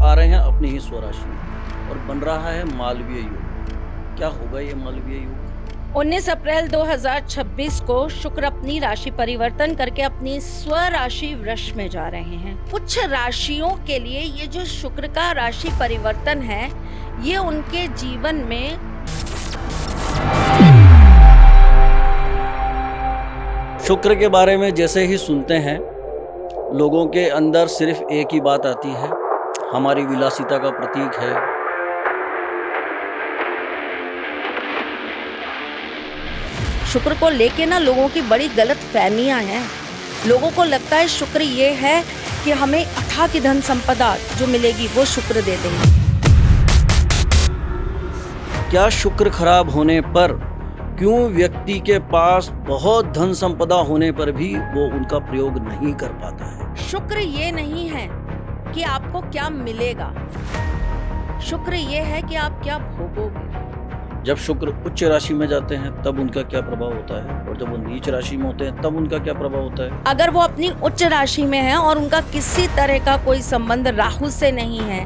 आ रहे हैं अपनी ही स्वराशि में और बन रहा है मालवीय योग। क्या होगा ये मालवीय योग? 19 अप्रैल 2026 को शुक्र अपनी राशि परिवर्तन करके अपनी स्वराशि वृष में जा रहे हैं। कुछ राशियों के लिए ये जो शुक्र का राशि परिवर्तन है, ये उनके जीवन में शुक्र के बारे में जैसे ही सुनते हैं, लोगों के अंदर सिर्फ एक ही बात आती है, हमारी विलासिता का प्रतीक है। शुक्र को लेके ना लोगों की बड़ी गलत फहमियां हैं। लोगों को लगता है शुक्र ये है कि हमें अथाह की धन संपदा जो मिलेगी वो शुक्र दे देंगे। क्या शुक्र खराब होने पर क्यों व्यक्ति के पास बहुत धन संपदा होने पर भी वो उनका प्रयोग नहीं कर पाता है? शुक्र ये नहीं है कि आपको क्या मिलेगा, शुक्र ये है कि आप क्या भोगोगे। जब शुक्र उच्च राशि में जाते हैं तब उनका क्या प्रभाव होता है, और जब वो नीच राशि में होते हैं तब उनका क्या प्रभाव होता है? अगर वो अपनी उच्च राशि में है और उनका किसी तरह का कोई संबंध राहु से नहीं है,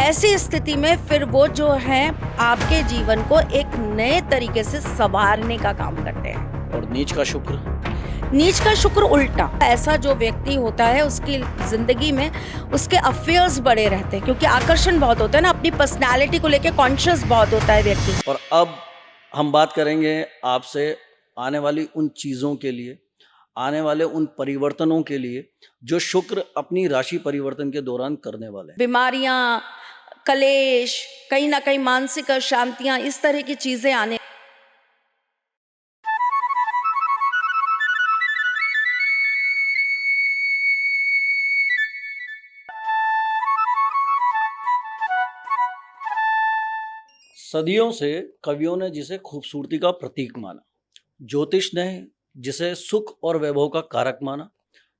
ऐसी स्थिति में फिर वो जो है आपके जीवन को एक नए तरीके से संवारने का काम करते हैं। और नीच का शुक्र उल्टा, ऐसा जो व्यक्ति होता है उसकी जिंदगी में उसके अफेयर्स बड़े रहते हैं, क्योंकि आकर्षण बहुत होता है ना, अपनी पर्सनालिटी को लेके कॉन्शियस बहुत होता है व्यक्ति। और अब हम बात करेंगे आपसे आने वाली उन चीज़ों के लिए, आने वाले उन परिवर्तनों के लिए जो शुक्र अपनी राशि परिवर्तन के दौरान करने वाले हैं। बीमारियां, कलेश, कहीं ना कहीं मानसिक अशांतियां, इस तरह की चीजें आने। सदियों से कवियों ने जिसे खूबसूरती का प्रतीक माना, ज्योतिष ने जिसे सुख और वैभव का कारक माना,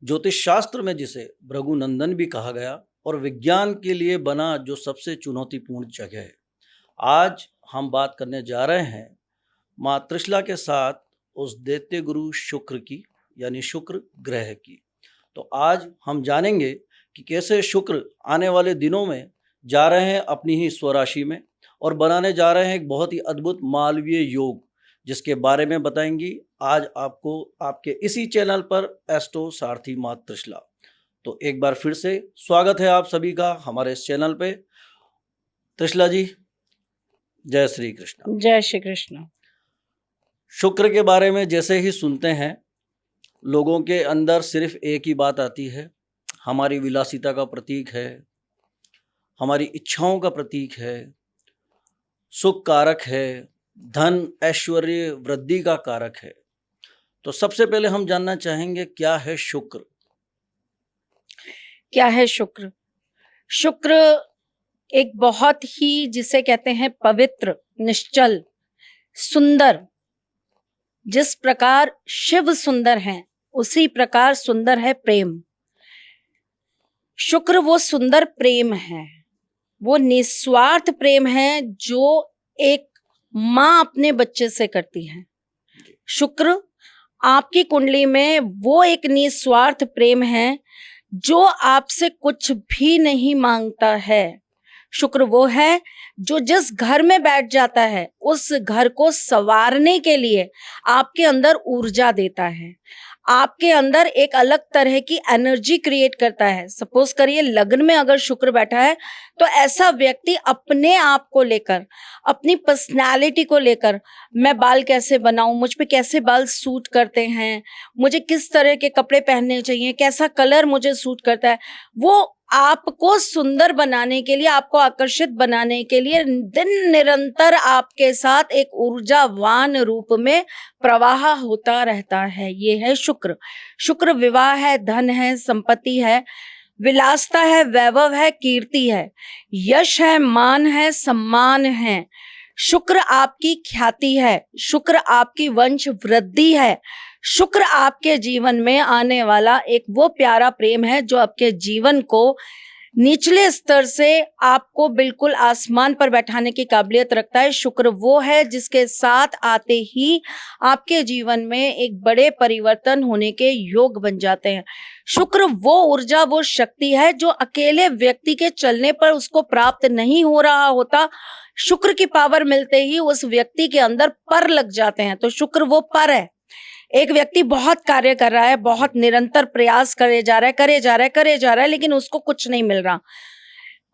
ज्योतिष शास्त्र में जिसे भृगुनंदन भी कहा गया, और विज्ञान के लिए बना जो सबसे चुनौतीपूर्ण जगह है। आज हम बात करने जा रहे हैं माँ त्रिशला के साथ उस दैत्य गुरु शुक्र की, यानी शुक्र ग्रह की। तो आज हम जानेंगे कि कैसे शुक्र आने वाले दिनों में जा रहे हैं अपनी ही स्वराशि में और बनाने जा रहे हैं एक बहुत ही अद्भुत मालवीय योग, जिसके बारे में बताएंगी आज आपको आपके इसी चैनल पर एस्ट्रो सारथी माँ त्रिशला। तो एक बार फिर से स्वागत है आप सभी का हमारे इस चैनल पे। त्रिशला जी, जय श्री कृष्ण। जय श्री कृष्ण। शुक्र के बारे में जैसे ही सुनते हैं, लोगों के अंदर सिर्फ एक ही बात आती है, हमारी विलासिता का प्रतीक है, हमारी इच्छाओं का प्रतीक है, सुख कारक है, धन ऐश्वर्य वृद्धि का कारक है। तो सबसे पहले हम जानना चाहेंगे क्या है शुक्र? क्या है शुक्र? शुक्र एक बहुत ही जिसे कहते हैं पवित्र, निश्चल, सुंदर, जिस प्रकार शिव सुंदर हैं उसी प्रकार सुंदर है प्रेम। शुक्र वो सुंदर प्रेम है, वो निस्वार्थ प्रेम है जो एक माँ अपने बच्चे से करती है। शुक्र आपकी कुंडली में वो एक निस्वार्थ प्रेम है जो आपसे कुछ भी नहीं मांगता है। शुक्र वो है जो जिस घर में बैठ जाता है उस घर को संवारने के लिए आपके अंदर ऊर्जा देता है, आपके अंदर एक अलग तरह की एनर्जी क्रिएट करता है। सपोज करिए लग्न में अगर शुक्र बैठा है तो ऐसा व्यक्ति अपने आप को लेकर, अपनी पर्सनालिटी को लेकर, मैं बाल कैसे बनाऊं, मुझ पे कैसे बाल सूट करते हैं, मुझे किस तरह के कपड़े पहनने चाहिए, कैसा कलर मुझे सूट करता है, वो आपको सुंदर बनाने के लिए, आपको आकर्षित बनाने के लिए दिन निरंतर आपके साथ एक ऊर्जावान रूप में प्रवाह होता रहता है। ये है शुक्र। शुक्र विवाह है, धन है, संपत्ति है, विलासता है, वैभव है, कीर्ति है, यश है, मान है, सम्मान है। शुक्र आपकी ख्याति है, शुक्र आपकी वंश वृद्धि है, शुक्र आपके जीवन में आने वाला एक वो प्यारा प्रेम है जो आपके जीवन को निचले स्तर से आपको बिल्कुल आसमान पर बैठाने की काबिलियत रखता है। शुक्र वो है जिसके साथ आते ही आपके जीवन में एक बड़े परिवर्तन होने के योग बन जाते हैं। शुक्र वो ऊर्जा, वो शक्ति है जो अकेले व्यक्ति के चलने पर उसको प्राप्त नहीं हो रहा होता। शुक्र की पावर मिलते ही उस व्यक्ति के अंदर पर लग जाते हैं। तो शुक्र वो पर है। एक व्यक्ति बहुत कार्य कर रहा है, बहुत निरंतर प्रयास करे जा रहा है, लेकिन उसको कुछ नहीं मिल रहा।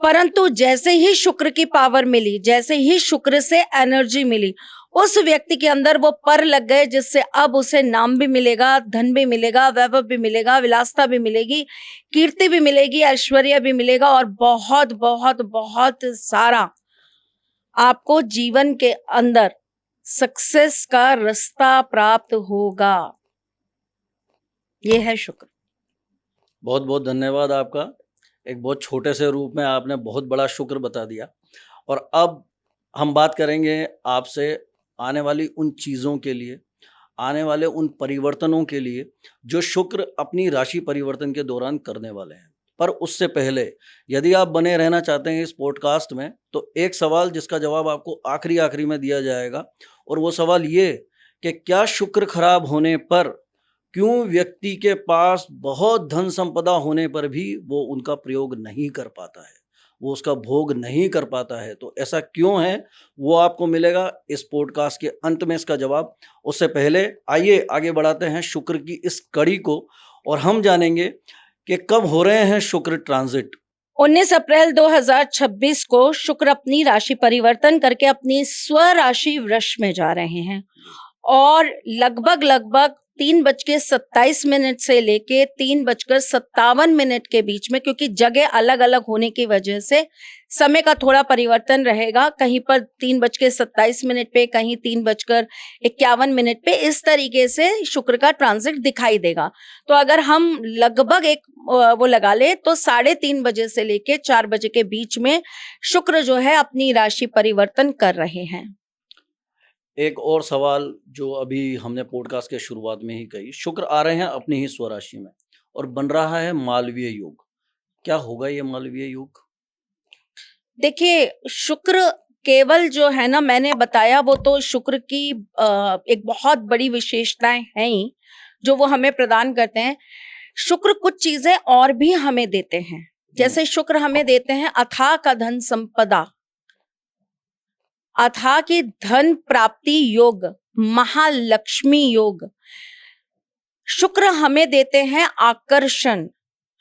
परंतु जैसे ही शुक्र की पावर मिली, जैसे ही शुक्र से एनर्जी मिली, उस व्यक्ति के अंदर वो पर लग गए, जिससे अब उसे नाम भी मिलेगा, धन भी मिलेगा, वैभव भी मिलेगा, विलासता भी मिलेगी, कीर्ति भी मिलेगी, ऐश्वर्य भी मिलेगा और बहुत बहुत बहुत सारा आपको जीवन के अंदर सक्सेस का रास्ता प्राप्त होगा। ये है शुक्र। बहुत बहुत धन्यवाद आपका। एक बहुत छोटे से रूप में आपने बहुत बड़ा शुक्र बता दिया। और अब हम बात करेंगे आपसे आने वाली उन चीज़ों के लिए, आने वाले उन परिवर्तनों के लिए जो शुक्र अपनी राशि परिवर्तन के दौरान करने वाले हैं। पर उससे पहले यदि आप बने रहना चाहते हैं इस पॉडकास्ट में, तो एक सवाल जिसका जवाब आपको आखिरी में दिया जाएगा, और वो सवाल ये कि क्या शुक्र खराब होने पर क्यों व्यक्ति के पास बहुत धन संपदा होने पर भी वो उनका प्रयोग नहीं कर पाता है, वो उसका भोग नहीं कर पाता है? तो ऐसा क्यों है, वो आपको मिलेगा इस पॉडकास्ट के अंत में इसका जवाब। उससे पहले आइए आगे बढ़ाते हैं शुक्र की इस कड़ी को, और हम जानेंगे कि कब हो रहे हैं शुक्र ट्रांजिट। 19 अप्रैल 2026 को शुक्र अपनी राशि परिवर्तन करके अपनी स्वराशि वृष में जा रहे हैं और लगभग 3:27 से लेके 3:57 के बीच में, क्योंकि जगह अलग अलग होने की वजह से समय का थोड़ा परिवर्तन रहेगा, कहीं पर 3:27 पे, कहीं 3:51 पे, इस तरीके से शुक्र का ट्रांजिट दिखाई देगा। तो अगर हम लगभग एक वो लगा ले तो 3:30 बजे से लेके 4 बजे के बीच में शुक्र जो है अपनी राशि परिवर्तन कर रहे हैं। एक और सवाल जो अभी हमने पॉडकास्ट के शुरुआत में ही कही, शुक्र आ रहे हैं अपनी ही स्वराशि में और बन रहा है मालवीय योग। क्या होगा ये मालवीय योग? देखिए, शुक्र केवल जो है ना, मैंने बताया वो तो शुक्र की एक बहुत बड़ी विशेषताएं हैं ही जो वो हमें प्रदान करते हैं। शुक्र कुछ चीजें और भी हमें देते हैं, जैसे शुक्र हमें देते हैं अथाह का धन संपदा, अथाह की धन प्राप्ति योग, महालक्ष्मी योग। शुक्र हमें देते हैं आकर्षण,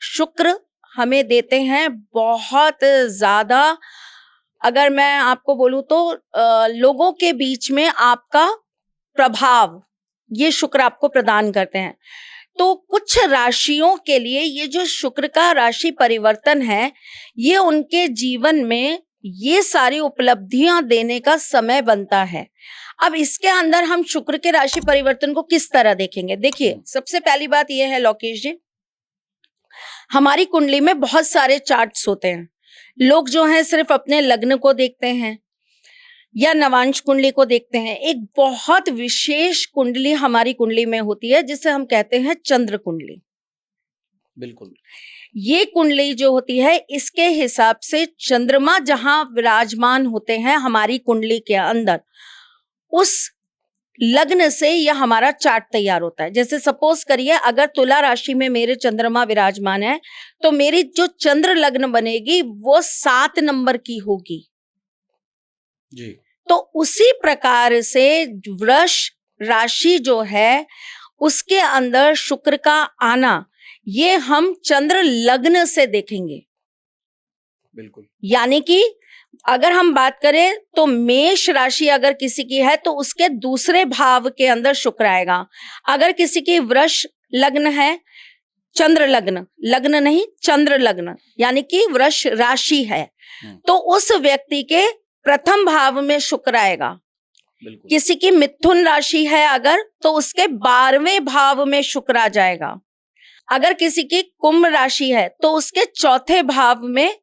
शुक्र हमें देते हैं बहुत ज्यादा, अगर मैं आपको बोलूं तो लोगों के बीच में आपका प्रभाव, ये शुक्र आपको प्रदान करते हैं। तो कुछ राशियों के लिए ये जो शुक्र का राशि परिवर्तन है, ये उनके जीवन में ये सारी उपलब्धियां देने का समय बनता है। अब इसके अंदर हम शुक्र के राशि परिवर्तन को किस तरह देखेंगे? देखिए, सबसे पहली बात यह है लोकेश जी, हमारी कुंडली में बहुत सारे चार्ट्स होते हैं। लोग जो हैं सिर्फ अपने लग्न को देखते हैं या नवांश कुंडली को देखते हैं। एक बहुत विशेष कुंडली हमारी कुंडली में होती है जिसे हम कहते हैं चंद्र कुंडली। बिल्कुल। ये कुंडली जो होती है, इसके हिसाब से चंद्रमा जहां विराजमान होते हैं हमारी कुंडली के अंदर, उस लग्न से यह हमारा चार्ट तैयार होता है। जैसे सपोज करिए, अगर तुला राशि में मेरे चंद्रमा विराजमान है तो मेरी जो चंद्र लग्न बनेगी वो 7 नंबर की होगी जी। तो उसी प्रकार से वृष राशि जो है उसके अंदर शुक्र का आना, ये हम चंद्र लग्न से देखेंगे। बिल्कुल। यानी कि अगर हम बात करें तो मेष राशि अगर किसी की है तो उसके दूसरे भाव के अंदर शुक्र आएगा। अगर किसी की वृष लग्न है, चंद्र लग्न, लग्न नहीं चंद्र लग्न, यानी कि वृष राशि है, तो उस व्यक्ति के प्रथम भाव में शुक्र आएगा। बिल्कुल। किसी की मिथुन राशि है अगर, तो उसके 12वें भाव में शुक्र आ जाएगा। अगर किसी की कुंभ राशि है तो उसके चौथे भाव में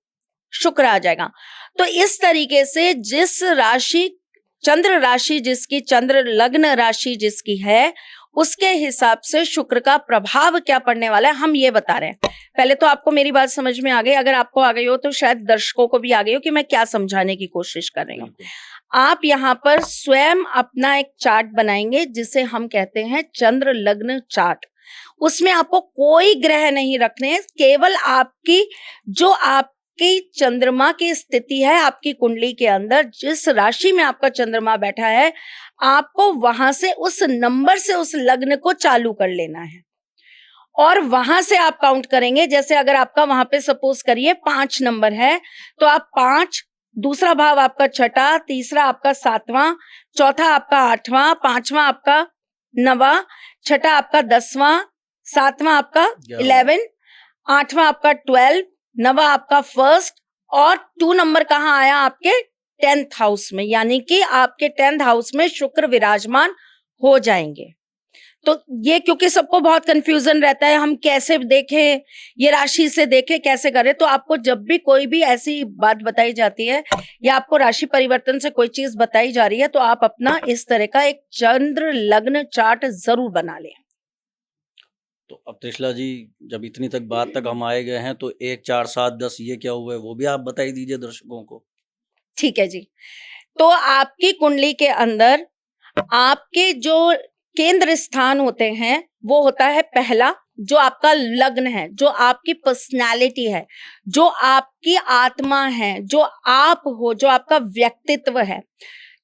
शुक्र आ जाएगा। तो इस तरीके से जिस राशि, चंद्र राशि जिसकी, चंद्र लग्न राशि जिसकी है, उसके हिसाब से शुक्र का प्रभाव क्या पड़ने वाला है हम ये बता रहे हैं। पहले तो आपको मेरी बात समझ में आ गई, अगर आपको आ गई हो तो शायद दर्शकों को भी आ गई हो कि मैं क्या समझाने की कोशिश कर रही हूँ। बिल्कुल। आप यहाँ पर स्वयं अपना एक चार्ट बनाएंगे जिसे हम कहते हैं चंद्र लग्न चार्ट। उसमें आपको कोई ग्रह नहीं रखने हैं, केवल आपकी जो आपकी चंद्रमा की स्थिति है, आपकी कुंडली के अंदर जिस राशि में आपका चंद्रमा बैठा है, आपको वहां से उस नंबर से उस लग्न को चालू कर लेना है और वहां से आप काउंट करेंगे। जैसे अगर आपका वहां पे सपोज करिए 5 नंबर है तो आप 5, दूसरा भाव आपका छठा, तीसरा आपका 7वां, चौथा आपका 8वां, 5वां आपका 9वां, छठा आपका 10वां, 7वां आपका 11, 8वां आपका 12, 9वां आपका 1st और 2 नंबर कहाँ आया आपके 10th हाउस में, यानी कि आपके 10th हाउस में शुक्र विराजमान हो जाएंगे। तो ये क्योंकि सबको बहुत कंफ्यूजन रहता है, हम कैसे देखें, ये राशि से देखें, कैसे करें, तो आपको जब भी कोई भी ऐसी बात बताई जाती है या आपको राशि परिवर्तन से कोई चीज बताई जा रही है तो आप अपना इस तरह का एक चंद्र लग्न चार्ट जरूर बना लें। तो अब त्रिशला जी, जब इतनी तक बात तक हम आए गए हैं तो 1, 4, 7, 10 ये क्या हुआ है वो भी आप बताई दीजिए दर्शकों को। ठीक है जी। तो आपकी कुंडली के अंदर आपके जो केंद्र स्थान होते हैं वो होता है पहला, जो आपका लग्न है, जो आपकी पर्सनालिटी है, जो आपकी आत्मा है, जो आप हो, जो आपका व्यक्तित्व है।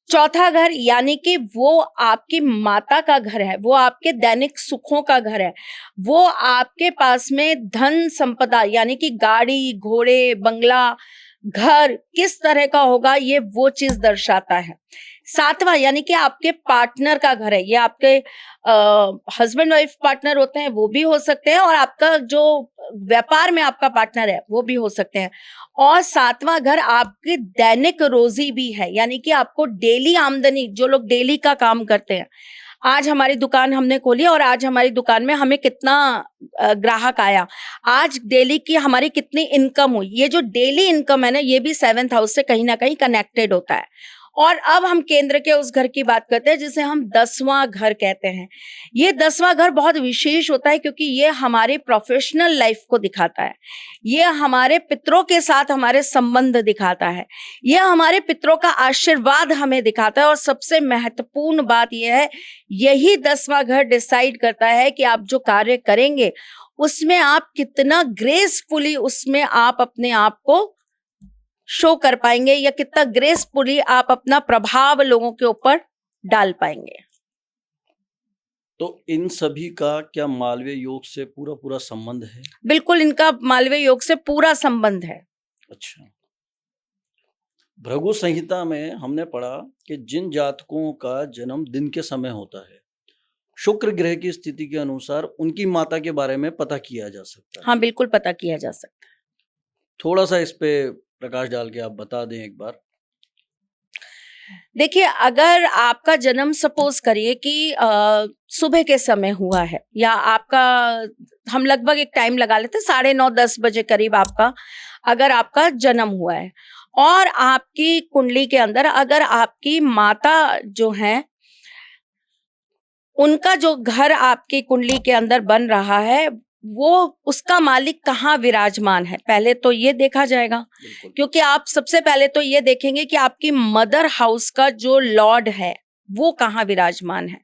चौथा घर यानी कि वो आपकी माता का घर है, वो आपके दैनिक सुखों का घर है, वो आपके पास में धन संपदा यानी कि गाड़ी, घोड़े, बंगला, घर किस तरह का होगा ये वो चीज दर्शाता है। 7वां यानी कि आपके पार्टनर का घर है, ये आपके हस्बैंड वाइफ पार्टनर होते हैं वो भी हो सकते हैं और आपका जो व्यापार में आपका पार्टनर है वो भी हो सकते हैं। और 7वां घर आपकी दैनिक रोजी भी है, यानी कि आपको डेली आमदनी, जो लोग डेली का काम करते हैं, आज हमारी दुकान हमने खोली और आज हमारी दुकान में हमें कितना ग्राहक आया, आज डेली की हमारी कितनी इनकम हुई, ये जो डेली इनकम है ना ये भी 7th हाउस से कहीं ना कहीं कनेक्टेड होता है। और अब हम केंद्र के उस घर की बात करते हैं जिसे हम 10वां घर कहते हैं। ये 10वां घर बहुत विशेष होता है क्योंकि ये हमारे प्रोफेशनल लाइफ को दिखाता है, ये हमारे पितरों के साथ हमारे संबंध दिखाता है, ये हमारे पितरों का आशीर्वाद हमें दिखाता है। और सबसे महत्वपूर्ण बात यह है, यही 10वां घर डिसाइड करता है कि आप जो कार्य करेंगे उसमें आप कितना ग्रेसफुली उसमें आप अपने आप को शो कर पाएंगे या कितना ग्रेसफुली आप अपना प्रभाव लोगों के ऊपर डाल पाएंगे। तो इन सभी का क्या मालवीय योग से पूरा पूरा संबंध है? बिल्कुल, इनका मालवीय योग से पूरा संबंध है। अच्छा। भृगु संहिता में हमने पढ़ा कि जिन जातकों का जन्म दिन के समय होता है, शुक्र ग्रह की स्थिति के अनुसार उनकी माता के बारे में पता किया जा सकता है। हाँ, बिल्कुल पता किया जा सकता है। थोड़ा सा इस पे प्रकाश डाल के आप बता दें एक बार। देखिए, अगर आपका जन्म सपोज करिए कि सुबह के समय हुआ है या आपका, हम लगभग एक टाइम लगा लेते हैं 9:30-10 बजे करीब आपका अगर आपका जन्म हुआ है और आपकी कुंडली के अंदर अगर आपकी माता जो है उनका जो घर आपकी कुंडली के अंदर बन रहा है वो उसका मालिक कहाँ विराजमान है, पहले तो ये देखा जाएगा। बिल्कुल। क्योंकि आप सबसे पहले तो ये देखेंगे कि आपकी मदर हाउस का जो लॉर्ड है वो कहाँ विराजमान है।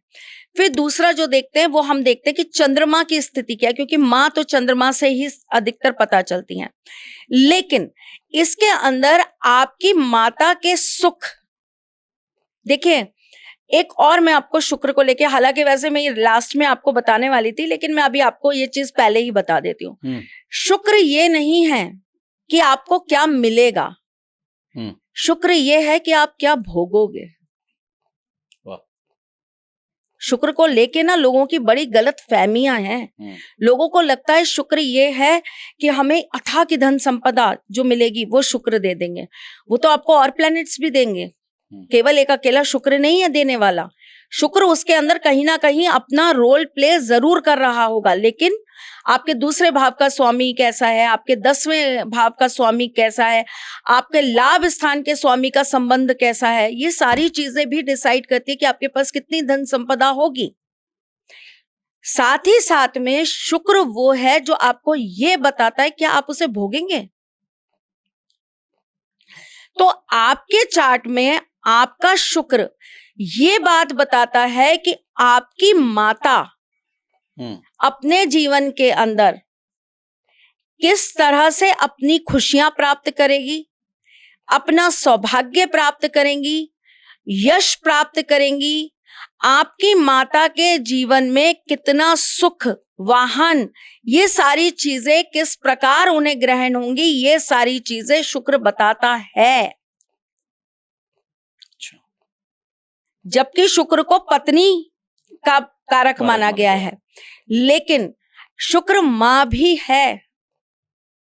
फिर दूसरा जो देखते हैं वो हम देखते हैं कि चंद्रमा की स्थिति क्या है, क्योंकि माँ तो चंद्रमा से ही अधिकतर पता चलती हैं। लेकिन इसके अंदर आपकी माता के सुख, देखिए एक और मैं आपको शुक्र को लेके, हालांकि वैसे मैं ये लास्ट में आपको बताने वाली थी लेकिन मैं अभी आपको ये चीज पहले ही बता देती हूँ। शुक्र ये नहीं है कि आपको क्या मिलेगा, शुक्र ये है कि आप क्या भोगोगे। वाह। शुक्र को लेके ना लोगों की बड़ी गलत फहमियां हैं। लोगों को लगता है शुक्र ये है कि हमें अथाह की धन संपदा जो मिलेगी वो शुक्र दे देंगे। वो तो आपको और प्लैनेट्स भी देंगे, केवल एक अकेला शुक्र नहीं है देने वाला। शुक्र उसके अंदर कहीं ना कहीं अपना रोल प्ले जरूर कर रहा होगा, लेकिन आपके दूसरे भाव का स्वामी कैसा है, आपके 10वें भाव का स्वामी कैसा है, आपके लाभ स्थान के स्वामी का संबंध कैसा है, ये सारी चीजें भी डिसाइड करती है कि आपके पास कितनी धन संपदा होगी। साथ ही साथ में शुक्र वो है जो आपको ये बताता है कि आप उसे भोगेंगे। तो आपके चार्ट में आपका शुक्र ये बात बताता है कि आपकी माता अपने जीवन के अंदर किस तरह से अपनी खुशियां प्राप्त करेगी, अपना सौभाग्य प्राप्त करेंगी, यश प्राप्त करेंगी। आपकी माता के जीवन में कितना सुख, वाहन, ये सारी चीजें किस प्रकार उन्हें ग्रहण होंगी, ये सारी चीजें शुक्र बताता है। जबकि शुक्र को पत्नी का कारक माना गया है, लेकिन शुक्र मां भी है।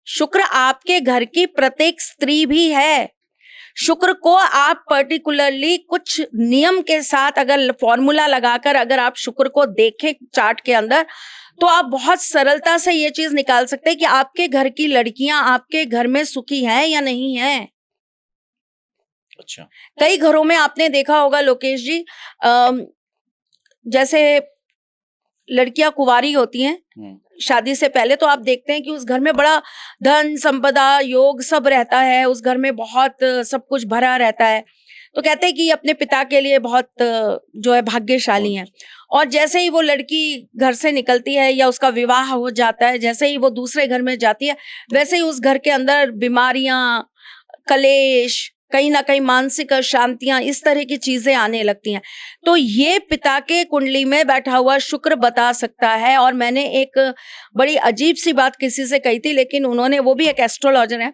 शुक्र आपके घर की प्रत्येक स्त्री भी है। शुक्र को आप पर्टिकुलरली कुछ नियम के साथ अगर फॉर्मूला लगाकर अगर आप शुक्र को देखें चार्ट के अंदर, तो आप बहुत सरलता से ये चीज निकाल सकते हैं कि आपके घर की लड़कियां आपके घर में सुखी हैं या नहीं हैं। अच्छा। कई घरों में आपने देखा होगा लोकेश जी, जैसे लड़कियां कुंवारी होती हैं शादी से पहले, तो आप देखते हैं कि उस घर में बड़ा धन संपदा योग सब रहता है, उस घर में बहुत सब कुछ भरा रहता है। तो कहते हैं कि अपने पिता के लिए बहुत जो है भाग्यशाली हैं। और जैसे ही वो लड़की घर से निकलती है या उसका विवाह हो जाता है, जैसे ही वो दूसरे घर में जाती है, वैसे ही उस घर के अंदर बीमारियां, कलेश, कहीं ना कहीं मानसिक अशांतियां, इस तरह की चीजें आने लगती हैं। तो ये पिता के कुंडली में बैठा हुआ शुक्र बता सकता है। और मैंने एक बड़ी अजीब सी बात किसी से कही थी, लेकिन उन्होंने, वो भी एक एस्ट्रोलॉजर है,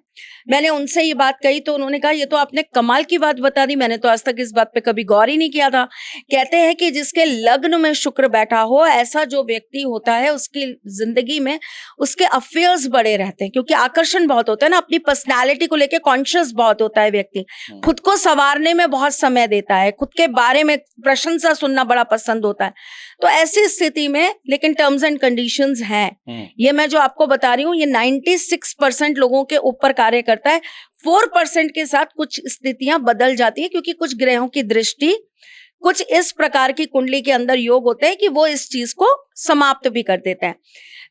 मैंने उनसे ये बात कही तो उन्होंने कहा ये तो आपने कमाल की बात बता दी, मैंने तो आज तक इस बात पे कभी गौर ही नहीं किया था। कहते हैं कि जिसके लग्न में शुक्र बैठा हो, ऐसा जो व्यक्ति होता है उसकी जिंदगी में उसके अफेयर्स बड़े रहते हैं, क्योंकि आकर्षण बहुत होता है ना, अपनी पर्सनैलिटी को लेकर कॉन्शियस बहुत होता है व्यक्ति, खुद को संवारने में बहुत समय देता है, खुद के बारे में प्रशंसा सुनना बड़ा पसंद होता है। तो ऐसी स्थिति में, लेकिन टर्म्स एंड कंडीशंस हैं, ये मैं जो आपको बता रही हूँ ये 96% लोगों के ऊपर कार्य करता है। 4% के साथ कुछ स्थितियां बदल जाती है, क्योंकि कुछ ग्रहों की दृष्टि, कुछ इस प्रकार की कुंडली के अंदर योग होते हैं कि वो इस चीज को समाप्त भी कर देते हैं।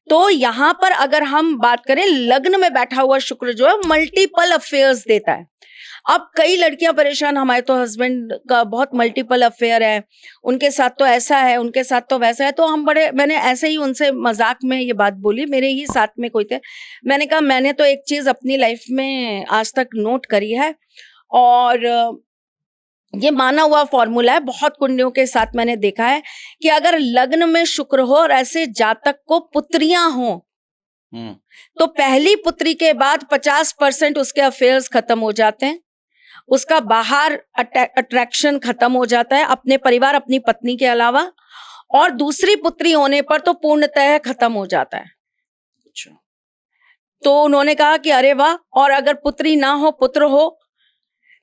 तो यहाँ पर अगर हम बात करें, लग्न में बैठा हुआ शुक्र जो है मल्टीपल अफेयर्स देता है। अब कई लड़कियां परेशान, हमारे तो हस्बैंड का बहुत मल्टीपल अफेयर है, उनके साथ तो ऐसा है, उनके साथ तो वैसा है। तो मैंने ऐसे ही उनसे मजाक में ये बात बोली, मेरे ही साथ में कोई थे, मैंने कहा मैंने तो एक चीज अपनी लाइफ में आज तक नोट करी है, और ये माना हुआ फॉर्मूला है, बहुत कुंडलियों के साथ मैंने देखा है कि अगर लग्न में शुक्र हो और ऐसे जातक को पुत्रियां हो, तो पहली पुत्री के बाद 50% उसके अफेयर्स खत्म हो जाते हैं, उसका बाहर अट्रैक्शन खत्म हो जाता है, अपने परिवार, अपनी पत्नी के अलावा, और दूसरी पुत्री होने पर तो पूर्णतः खत्म हो जाता है। अच्छा। तो उन्होंने कहा कि अरे वाह, और अगर पुत्री ना हो पुत्र हो,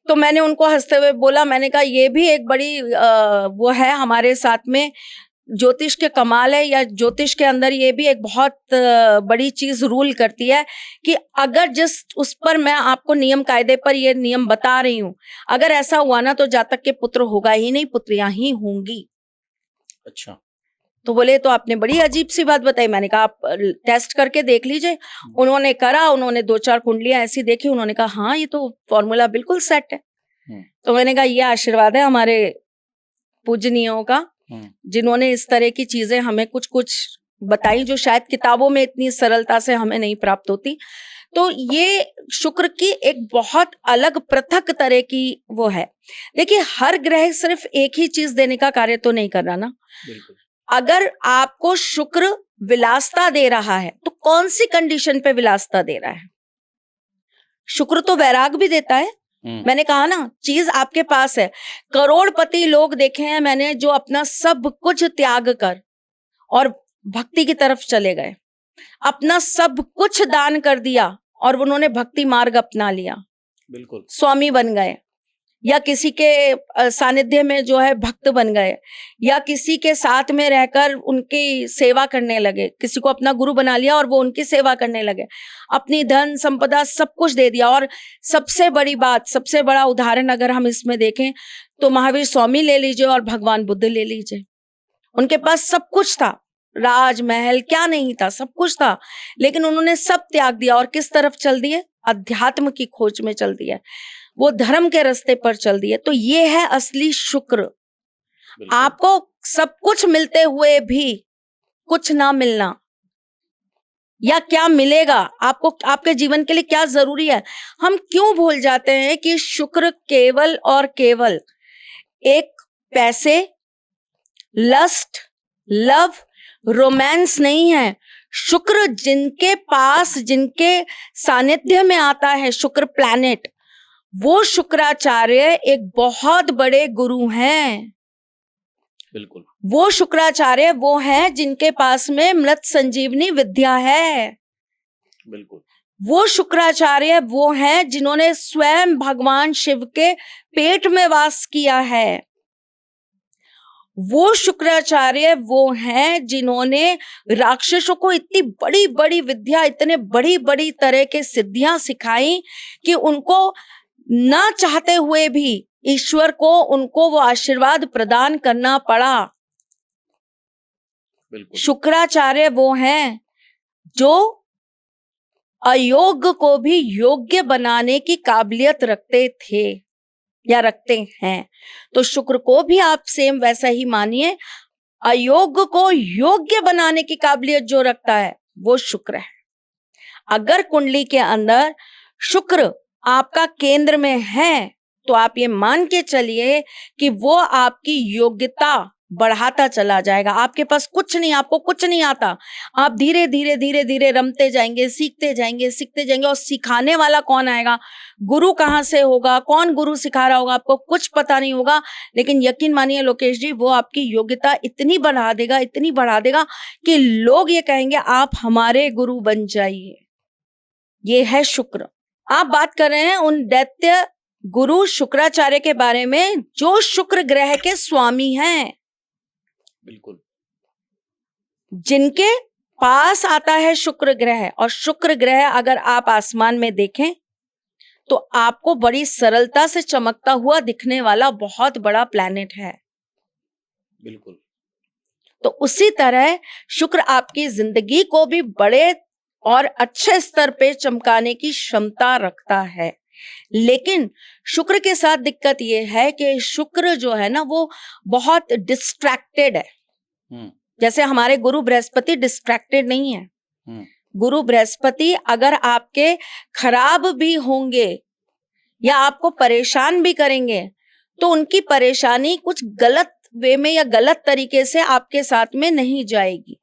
तो मैंने उनको हंसते हुए बोला, मैंने कहा ये भी एक बड़ी वो है हमारे साथ में, ज्योतिष के कमाल है, या ज्योतिष के अंदर ये भी एक बहुत बड़ी चीज रूल करती है कि अगर जिस उस पर मैं आपको नियम कायदे पर ये नियम बता रही हूं, अगर ऐसा हुआ ना तो जातक के पुत्र होगा ही नहीं, पुत्रियां ही होंगी। अच्छा। तो बोले तो आपने बड़ी अजीब सी बात बताई। मैंने कहा आप टेस्ट करके देख लीजिए। उन्होंने करा, उन्होंने 2-4 कुंडलियां ऐसी देखी, उन्होंने कहा हाँ ये तो फॉर्मूला बिल्कुल सेट है। तो मैंने कहा ये आशीर्वाद है हमारे पूजनीयों का, जिन्होंने इस तरह की चीजें हमें कुछ कुछ बताई जो शायद किताबों में इतनी सरलता से हमें नहीं प्राप्त होती। तो ये शुक्र की एक बहुत अलग पृथक तरह की वो है। देखिए हर ग्रह सिर्फ एक ही चीज देने का कार्य तो नहीं कर रहा ना। बिल्कुल। अगर आपको शुक्र विलासता दे रहा है तो कौन सी कंडीशन पे विलासता दे रहा है? शुक्र तो वैराग भी देता है। मैंने कहा ना, चीज आपके पास है। करोड़पति लोग देखे हैं मैंने जो अपना सब कुछ त्याग कर और भक्ति की तरफ चले गए, अपना सब कुछ दान कर दिया और उन्होंने भक्ति मार्ग अपना लिया, बिल्कुल स्वामी बन गए, या किसी के सानिध्य में जो है भक्त बन गए, या किसी के साथ में रहकर उनकी सेवा करने लगे, किसी को अपना गुरु बना लिया और वो उनकी सेवा करने लगे, अपनी धन संपदा सब कुछ दे दिया। और सबसे बड़ी बात, सबसे बड़ा उदाहरण अगर हम इसमें देखें तो महावीर स्वामी ले लीजिए और भगवान बुद्ध ले लीजिए। उनके पास सब कुछ था, राजमहल क्या नहीं था, सब कुछ था, लेकिन उन्होंने सब त्याग दिया और किस तरफ चल दिए? अध्यात्म की खोज में चल दिया, वो धर्म के रास्ते पर चल दिए। तो ये है असली शुक्र। बिल्कुल। आपको सब कुछ मिलते हुए भी कुछ ना मिलना, या क्या मिलेगा आपको, आपके जीवन के लिए क्या जरूरी है, हम क्यों भूल जाते हैं कि शुक्र केवल और केवल एक पैसे, लस्ट, लव, रोमांस नहीं है। शुक्र जिनके पास, जिनके सानिध्य में आता है शुक्र प्लैनेट, वो शुक्राचार्य एक बहुत बड़े गुरु हैं। बिल्कुल। वो शुक्राचार्य वो हैं जिनके पास में मृत संजीवनी विद्या है। बिल्कुल। वो शुक्राचार्य वो हैं जिन्होंने स्वयं भगवान शिव के पेट में वास किया है। वो शुक्राचार्य वो हैं जिन्होंने राक्षसों को इतनी बड़ी बड़ी विद्या, इतने बड़ी बड़ी तरह के सिद्धियां सिखाई कि उनको ना चाहते हुए भी ईश्वर को उनको वो आशीर्वाद प्रदान करना पड़ा। बिल्कुल। शुक्राचार्य वो हैं जो अयोग्य को भी योग्य बनाने की काबिलियत रखते थे या रखते हैं। तो शुक्र को भी आप सेम वैसा ही मानिए, अयोग्य को योग्य बनाने की काबिलियत जो रखता है वो शुक्र है। अगर कुंडली के अंदर शुक्र आपका केंद्र में है तो आप ये मान के चलिए कि वो आपकी योग्यता बढ़ाता चला जाएगा। आपके पास कुछ नहीं, आपको कुछ नहीं आता, आप धीरे धीरे धीरे धीरे रमते जाएंगे, सीखते जाएंगे, सीखते जाएंगे। और सिखाने वाला कौन आएगा, गुरु कहाँ से होगा, कौन गुरु सिखा रहा होगा, आपको कुछ पता नहीं होगा। लेकिन यकीन मानिए लोकेश जी, वो आपकी योग्यता इतनी बढ़ा देगा, इतनी बढ़ा देगा कि लोग ये कहेंगे आप हमारे गुरु बन जाइए। ये है शुक्र। आप बात कर रहे हैं उन दैत्य गुरु शुक्राचार्य के बारे में जो शुक्र ग्रह के स्वामी हैं। बिल्कुल। जिनके पास आता है शुक्र ग्रह, और शुक्र ग्रह अगर आप आसमान में देखें तो आपको बड़ी सरलता से चमकता हुआ दिखने वाला बहुत बड़ा प्लैनेट है। बिल्कुल। तो उसी तरह शुक्र आपकी जिंदगी को भी बड़े और अच्छे स्तर पे चमकाने की क्षमता रखता है। लेकिन शुक्र के साथ दिक्कत यह है कि शुक्र जो है ना वो बहुत डिस्ट्रैक्टेड है। जैसे हमारे गुरु बृहस्पति डिस्ट्रैक्टेड नहीं है। गुरु बृहस्पति अगर आपके खराब भी होंगे या आपको परेशान भी करेंगे तो उनकी परेशानी कुछ गलत वे में या गलत तरीके से आपके साथ में नहीं जाएगी।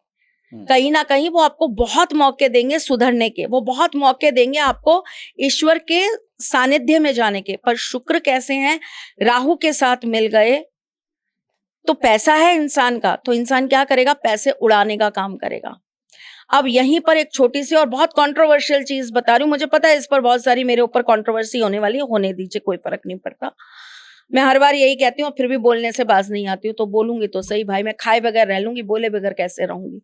कहीं ना कहीं वो आपको बहुत मौके देंगे सुधरने के, वो बहुत मौके देंगे आपको ईश्वर के सानिध्य में जाने के। पर शुक्र कैसे हैं, राहु के साथ मिल गए तो पैसा है इंसान का, तो इंसान क्या करेगा, पैसे उड़ाने का काम करेगा। अब यहीं पर एक छोटी सी और बहुत कंट्रोवर्शियल चीज बता रही हूँ, मुझे पता है इस पर बहुत सारी मेरे ऊपर कंट्रोवर्सी होने वाली है, होने दीजिए, कोई फर्क नहीं पड़ता। मैं हर बार यही कहती हूँ, फिर भी बोलने से बाज नहीं आती हूँ, तो बोलूंगी तो सही भाई, मैं खाए बगैर रह लूंगी, बोले बगैर कैसे रहूंगी।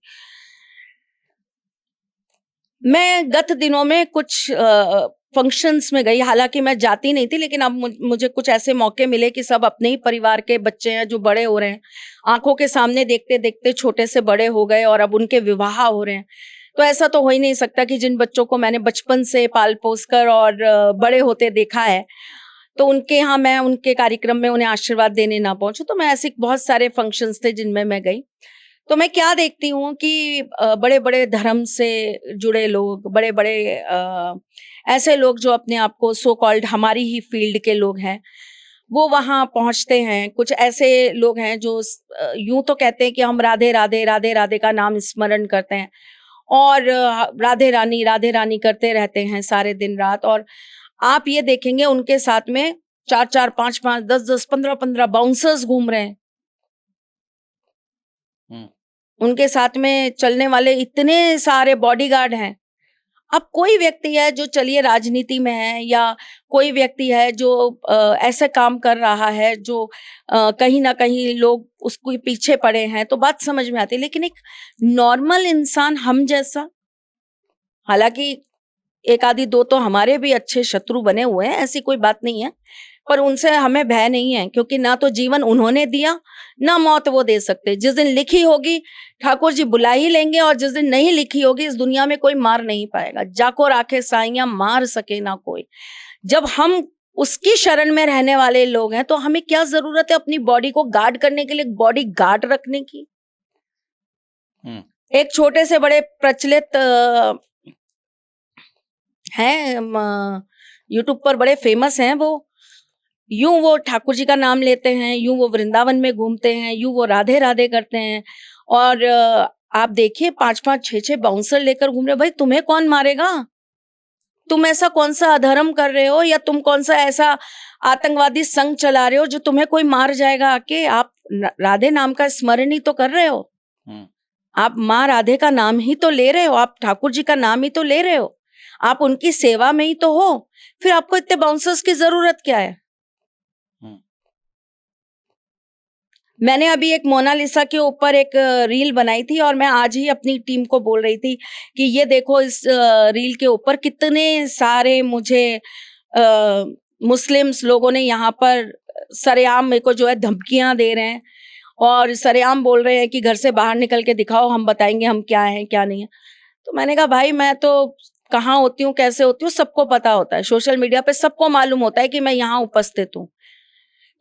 मैं गत दिनों में कुछ फंक्शंस में गई, हालांकि मैं जाती नहीं थी, लेकिन अब मुझे कुछ ऐसे मौके मिले कि सब अपने ही परिवार के बच्चे हैं जो बड़े हो रहे हैं, आंखों के सामने देखते देखते छोटे से बड़े हो गए और अब उनके विवाह हो रहे हैं। तो ऐसा तो हो ही नहीं सकता कि जिन बच्चों को मैंने बचपन से पाल पोस कर और बड़े होते देखा है तो उनके यहाँ मैं उनके कार्यक्रम में उन्हें आशीर्वाद देने ना पहुंचूं। तो मैं ऐसे बहुत सारे फंक्शंस थे जिनमें मैं गई, तो मैं क्या देखती हूँ कि बड़े बड़े धर्म से जुड़े लोग, बड़े बड़े ऐसे लोग जो अपने आप को सो कॉल्ड हमारी ही फील्ड के लोग हैं, वो वहाँ पहुँचते हैं। कुछ ऐसे लोग हैं जो यूं तो कहते हैं कि हम राधे राधे राधे राधे का नाम स्मरण करते हैं और राधे रानी करते रहते हैं सारे दिन रात। और आप ये देखेंगे उनके साथ में 4-4, 5-5, 10-10, 15-15 बाउंसर्स घूम रहे हैं। उनके साथ में चलने वाले इतने सारे बॉडीगार्ड हैं। अब कोई व्यक्ति है जो चलिए राजनीति में है, या कोई व्यक्ति है जो ऐसे काम कर रहा है जो कहीं ना कहीं लोग उसको पीछे पड़े हैं, तो बात समझ में आती है। लेकिन एक नॉर्मल इंसान हम जैसा, हालांकि एक आदि दो तो हमारे भी अच्छे शत्रु बने हुए हैं, ऐसी कोई बात नहीं है, पर उनसे हमें भय नहीं है, क्योंकि ना तो जीवन उन्होंने दिया, ना मौत वो दे सकते। जिस दिन लिखी होगी ठाकुर जी बुला ही लेंगे, और जिस दिन नहीं लिखी होगी इस दुनिया में कोई मार नहीं पाएगा। जाको राखे साइयां मार सके ना कोई। जब हम उसकी शरण में रहने वाले लोग हैं तो हमें क्या जरूरत है अपनी बॉडी को गार्ड करने के लिए, बॉडी गार्ड रखने की। एक छोटे से बड़े प्रचलित हैं, यूट्यूब पर बड़े फेमस हैं, वो ठाकुर जी का नाम लेते हैं, यूं वो वृंदावन में घूमते हैं, यूं वो राधे राधे करते हैं, और आप देखिए 5-5 6-6 बाउंसर लेकर घूम रहे। भाई तुम्हें कौन मारेगा? तुम ऐसा कौन सा अधर्म कर रहे हो, या तुम कौन सा ऐसा आतंकवादी संघ चला रहे हो जो तुम्हें कोई मार जाएगा आके? आप राधे नाम का स्मरण ही तो कर रहे हो, आप माँ राधे का नाम ही तो ले रहे हो, आप ठाकुर जी का नाम ही तो ले रहे हो, आप उनकी सेवा में ही तो हो। फिर आपको इतने बाउंसर्स की जरूरत क्या है? मैंने अभी एक मोनालिसा के ऊपर एक रील बनाई थी, और मैं आज ही अपनी टीम को बोल रही थी कि ये देखो इस रील के ऊपर कितने सारे मुझे मुस्लिम्स लोगों ने यहाँ पर सरेआम मेरे को जो है धमकियां दे रहे हैं, और सरेआम बोल रहे हैं कि घर से बाहर निकल के दिखाओ, हम बताएंगे हम क्या हैं क्या नहीं है। तो मैंने कहा भाई मैं तो कहाँ होती हूँ, कैसे होती हूँ, सबको पता होता है, सोशल मीडिया पे सबको मालूम होता है कि मैं यहाँ उपस्थित हूँ।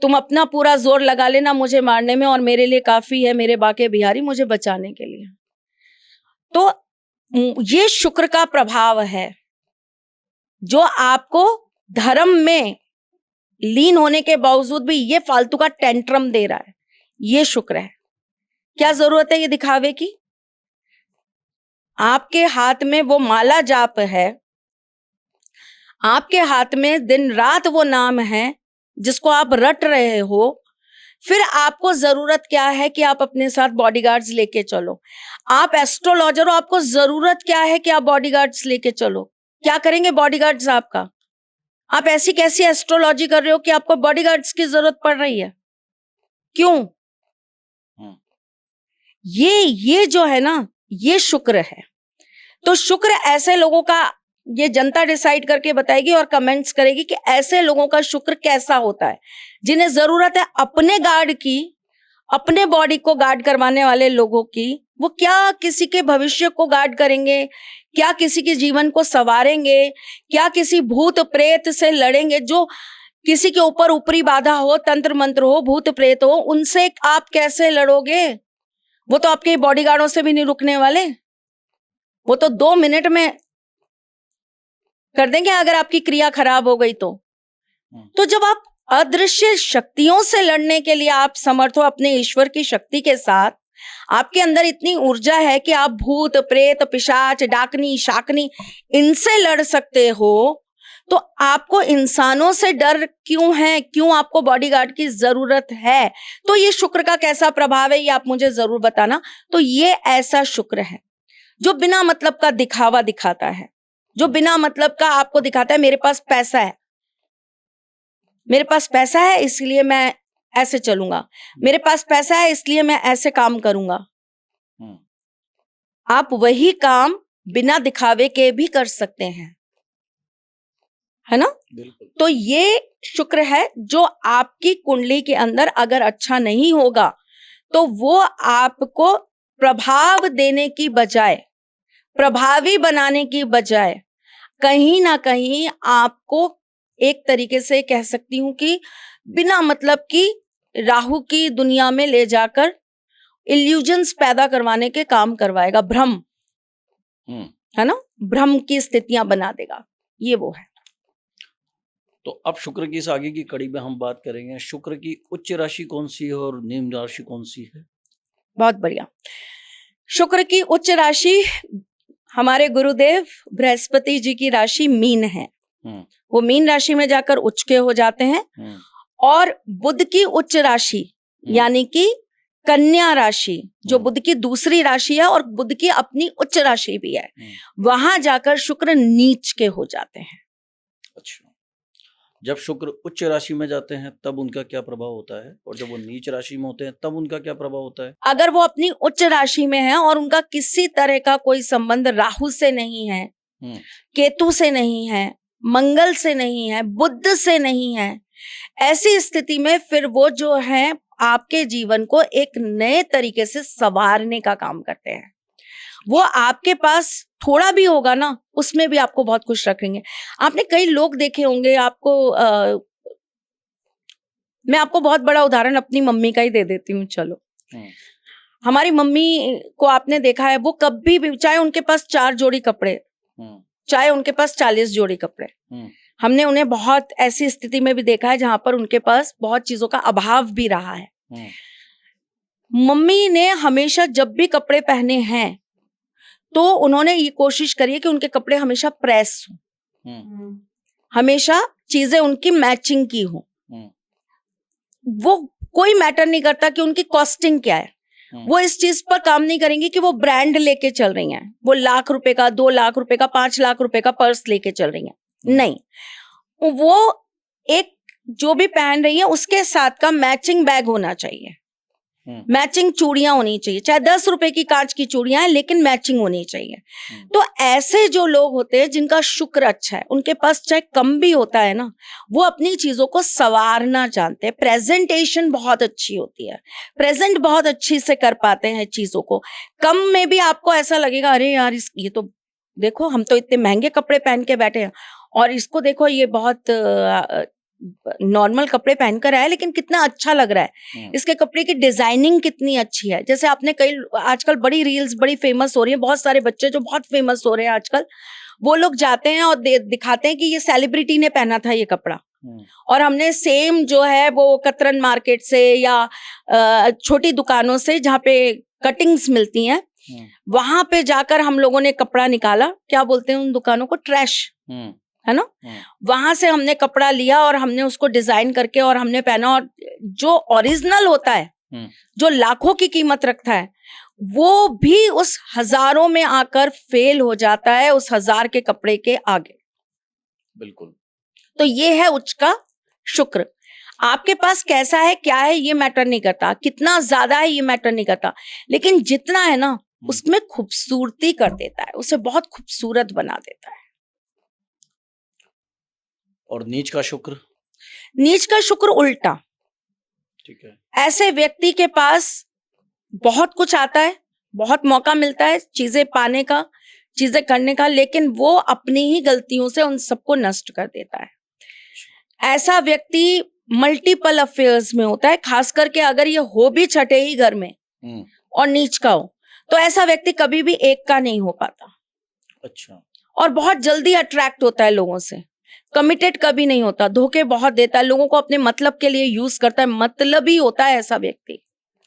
तुम अपना पूरा जोर लगा लेना मुझे मारने में, और मेरे लिए काफी है मेरे बाके बिहारी मुझे बचाने के लिए। तो ये शुक्र का प्रभाव है जो आपको धर्म में लीन होने के बावजूद भी ये फालतू का टेंट्रम दे रहा है। ये शुक्र है। क्या जरूरत है ये दिखावे की? आपके हाथ में वो माला जाप है, आपके हाथ में दिन रात वो नाम है जिसको आप रट रहे हो, फिर आपको जरूरत क्या है कि आप अपने साथ बॉडीगार्ड्स लेके चलो? आप एस्ट्रोलॉजर हो, आपको जरूरत क्या है कि आप बॉडीगार्ड्स लेके चलो? क्या करेंगे बॉडीगार्ड्स आपका? आप ऐसी कैसी एस्ट्रोलॉजी कर रहे हो कि आपको बॉडीगार्ड्स की जरूरत पड़ रही है? क्यों? ये जो है ना, ये शुक्र है। तो शुक्र ऐसे लोगों का, ये जनता डिसाइड करके बताएगी और कमेंट्स करेगी कि ऐसे लोगों का शुक्र कैसा होता है, जिन्हें जरूरत है अपने गार्ड की, अपने बॉडी को गार्ड करवाने वाले लोगों की। वो क्या किसी के भविष्य को गार्ड करेंगे, क्या किसी के जीवन को संवारेंगे, क्या किसी भूत प्रेत से लड़ेंगे? जो किसी के ऊपर ऊपरी बाधा हो, तंत्र मंत्र हो, भूत प्रेत हो, उनसे आप कैसे लड़ोगे? वो तो आपके बॉडीगार्डों से भी नहीं रुकने वाले, वो तो 2 मिनट में कर देंगे अगर आपकी क्रिया खराब हो गई तो जब आप अदृश्य शक्तियों से लड़ने के लिए आप समर्थ हो अपने ईश्वर की शक्ति के साथ, आपके अंदर इतनी ऊर्जा है कि आप भूत प्रेत पिशाच डाकनी शाकनी इनसे लड़ सकते हो, तो आपको इंसानों से डर क्यों है? क्यों आपको बॉडीगार्ड की जरूरत है? तो ये शुक्र का कैसा प्रभाव है ये आप मुझे जरूर बताना। तो ये ऐसा शुक्र है जो बिना मतलब का दिखावा दिखाता है, जो बिना मतलब का आपको दिखाता है मेरे पास पैसा है, मेरे पास पैसा है इसलिए मैं ऐसे चलूंगा, मेरे पास पैसा है इसलिए मैं ऐसे काम करूंगा। आप वही काम बिना दिखावे के भी कर सकते हैं, है ना? तो ये शुक्र है जो आपकी कुंडली के अंदर अगर अच्छा नहीं होगा तो वो आपको प्रभाव देने की बजाय, प्रभावी बनाने की बजाय कहीं ना कहीं आपको एक तरीके से कह सकती हूं कि बिना मतलब की राहु की दुनिया में ले जाकर इल्यूजन्स पैदा करवाने के काम करवाएगा। भ्रम, है ना, भ्रम की स्थितियां बना देगा। ये वो है। तो अब शुक्र की इस आगे की कड़ी में हम बात करेंगे, शुक्र की उच्च राशि कौन सी है और निम्न राशि कौन सी है? बहुत बढ़िया। शुक्र की उच्च राशि हमारे गुरुदेव बृहस्पति जी की राशि मीन है। वो मीन राशि में जाकर उच्च के हो जाते हैं। और बुध की उच्च राशि यानी कि कन्या राशि, जो बुध की दूसरी राशि है और बुध की अपनी उच्च राशि भी है, वहां जाकर शुक्र नीच के हो जाते हैं। अच्छा, जब शुक्र उच्च राशि में जाते हैं तब उनका क्या प्रभाव होता है, और जब वो नीच राशि में होते हैं तब उनका क्या प्रभाव होता है? अगर वो अपनी उच्च राशि में है और उनका किसी तरह का कोई संबंध राहु से नहीं है, केतु से नहीं है, मंगल से नहीं है, बुध से नहीं है, ऐसी स्थिति में फिर वो जो है आपके जीवन को एक नए तरीके से संवारने का काम करते हैं। वो आपके पास थोड़ा भी होगा ना, उसमें भी आपको बहुत खुश रखेंगे। आपने कई लोग देखे होंगे, मैं आपको बहुत बड़ा उदाहरण अपनी मम्मी का ही दे देती हूँ। चलो, हमारी मम्मी को आपने देखा है, वो कभी भी, चाहे उनके पास 4 जोड़ी कपड़े, चाहे उनके पास 40 जोड़ी कपड़े, हमने उन्हें बहुत ऐसी स्थिति में भी देखा है जहां पर उनके पास बहुत चीजों का अभाव भी रहा है। मम्मी ने हमेशा जब भी कपड़े पहने हैं तो उन्होंने ये कोशिश करी है कि उनके कपड़े हमेशा प्रेस हो, हमेशा चीजें उनकी मैचिंग की हो। वो कोई मैटर नहीं करता कि उनकी कॉस्टिंग क्या है, वो इस चीज पर काम नहीं करेंगी कि वो ब्रांड लेके चल रही हैं, वो लाख रुपए का, 2 लाख रुपए का, 5 लाख रुपए का पर्स लेके चल रही हैं। नहीं, वो एक जो भी पहन रही है उसके साथ का मैचिंग बैग होना चाहिए, मैचिंग चूड़ियां होनी चाहिए, चाहे 10 रुपए की कांच की चूड़ियां हैं, लेकिन मैचिंग होनी चाहिए। तो ऐसे जो लोग होते हैं जिनका शुक्र अच्छा है, उनके पास चाहे कम भी होता है ना, वो अपनी चीजों को संवारना जानते हैं। प्रेजेंटेशन बहुत अच्छी होती है, प्रेजेंट बहुत अच्छी से कर पाते हैं चीजों को। कम में भी आपको ऐसा लगेगा, अरे यार ये तो देखो, हम तो इतने महंगे कपड़े पहन के बैठे हैं और इसको देखो, ये बहुत नॉर्मल कपड़े पहनकर आया लेकिन कितना अच्छा लग रहा है, इसके कपड़े की डिजाइनिंग कितनी अच्छी है। जैसे आपने कई आजकल बड़ी रील्स बड़ी फेमस हो रही हैं, बहुत सारे बच्चे जो बहुत फेमस हो रहे हैं आजकल, वो लोग जाते हैं और दिखाते हैं कि ये सेलिब्रिटी ने पहना था ये कपड़ा, और हमने सेम जो है वो कतरन मार्केट से या छोटी दुकानों से जहाँ पे कटिंग्स मिलती हैं, वहां पे जाकर हम लोगों ने कपड़ा निकाला, क्या बोलते हैं उन दुकानों को, ट्रैश, है ना, वहां से हमने कपड़ा लिया और हमने उसको डिजाइन करके और हमने पहना, और जो ओरिजिनल होता है, जो लाखों की कीमत रखता है, वो भी उस हजारों में आकर फेल हो जाता है उस 1000 के कपड़े के आगे। बिल्कुल। तो ये है उच्च का शुक्र। आपके पास कैसा है, क्या है, ये मैटर नहीं करता, कितना ज्यादा है ये मैटर नहीं करता, लेकिन जितना है ना उसमें खूबसूरती कर देता है, उसे बहुत खूबसूरत बना देता है। और नीच का शुक्र? नीच का शुक्र उल्टा। ठीक है। ऐसे व्यक्ति के पास बहुत कुछ आता है, बहुत मौका मिलता है चीजें पाने का, चीजें करने का, लेकिन वो अपनी ही गलतियों से उन सबको नष्ट कर देता है। ऐसा व्यक्ति मल्टीपल अफेयर्स में होता है, खास करके अगर ये हो भी छठे ही घर में और नीच का हो, तो ऐसा व्यक्ति कभी भी एक का नहीं हो पाता। अच्छा। और बहुत जल्दी अट्रैक्ट होता है लोगों से, कमिटेड कभी नहीं होता, धोखे बहुत देता है, लोगों को अपने मतलब के लिए यूज करता है, मतलबी होता है ऐसा व्यक्ति।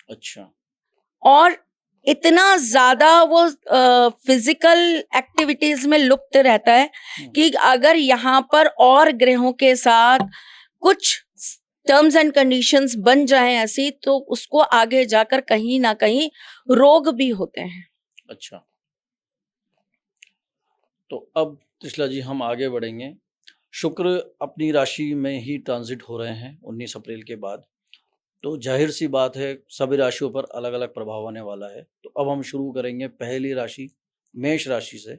अच्छा। और इतना ज्यादा वो फिजिकल एक्टिविटीज में लुप्त रहता है कि अगर यहाँ पर और ग्रहों के साथ कुछ टर्म्स एंड कंडीशंस बन जाएं ऐसी, तो उसको आगे जाकर कहीं ना कहीं रोग भी होते हैं। अच्छा, तो अब त्रिशला जी हम आगे बढ़ेंगे। शुक्र अपनी राशि में ही ट्रांजिट हो रहे हैं 19 अप्रैल के बाद, तो जाहिर सी बात है सभी राशियों पर अलग अलग प्रभाव आने वाला है। तो अब हम शुरू करेंगे पहली राशि मेष राशि से।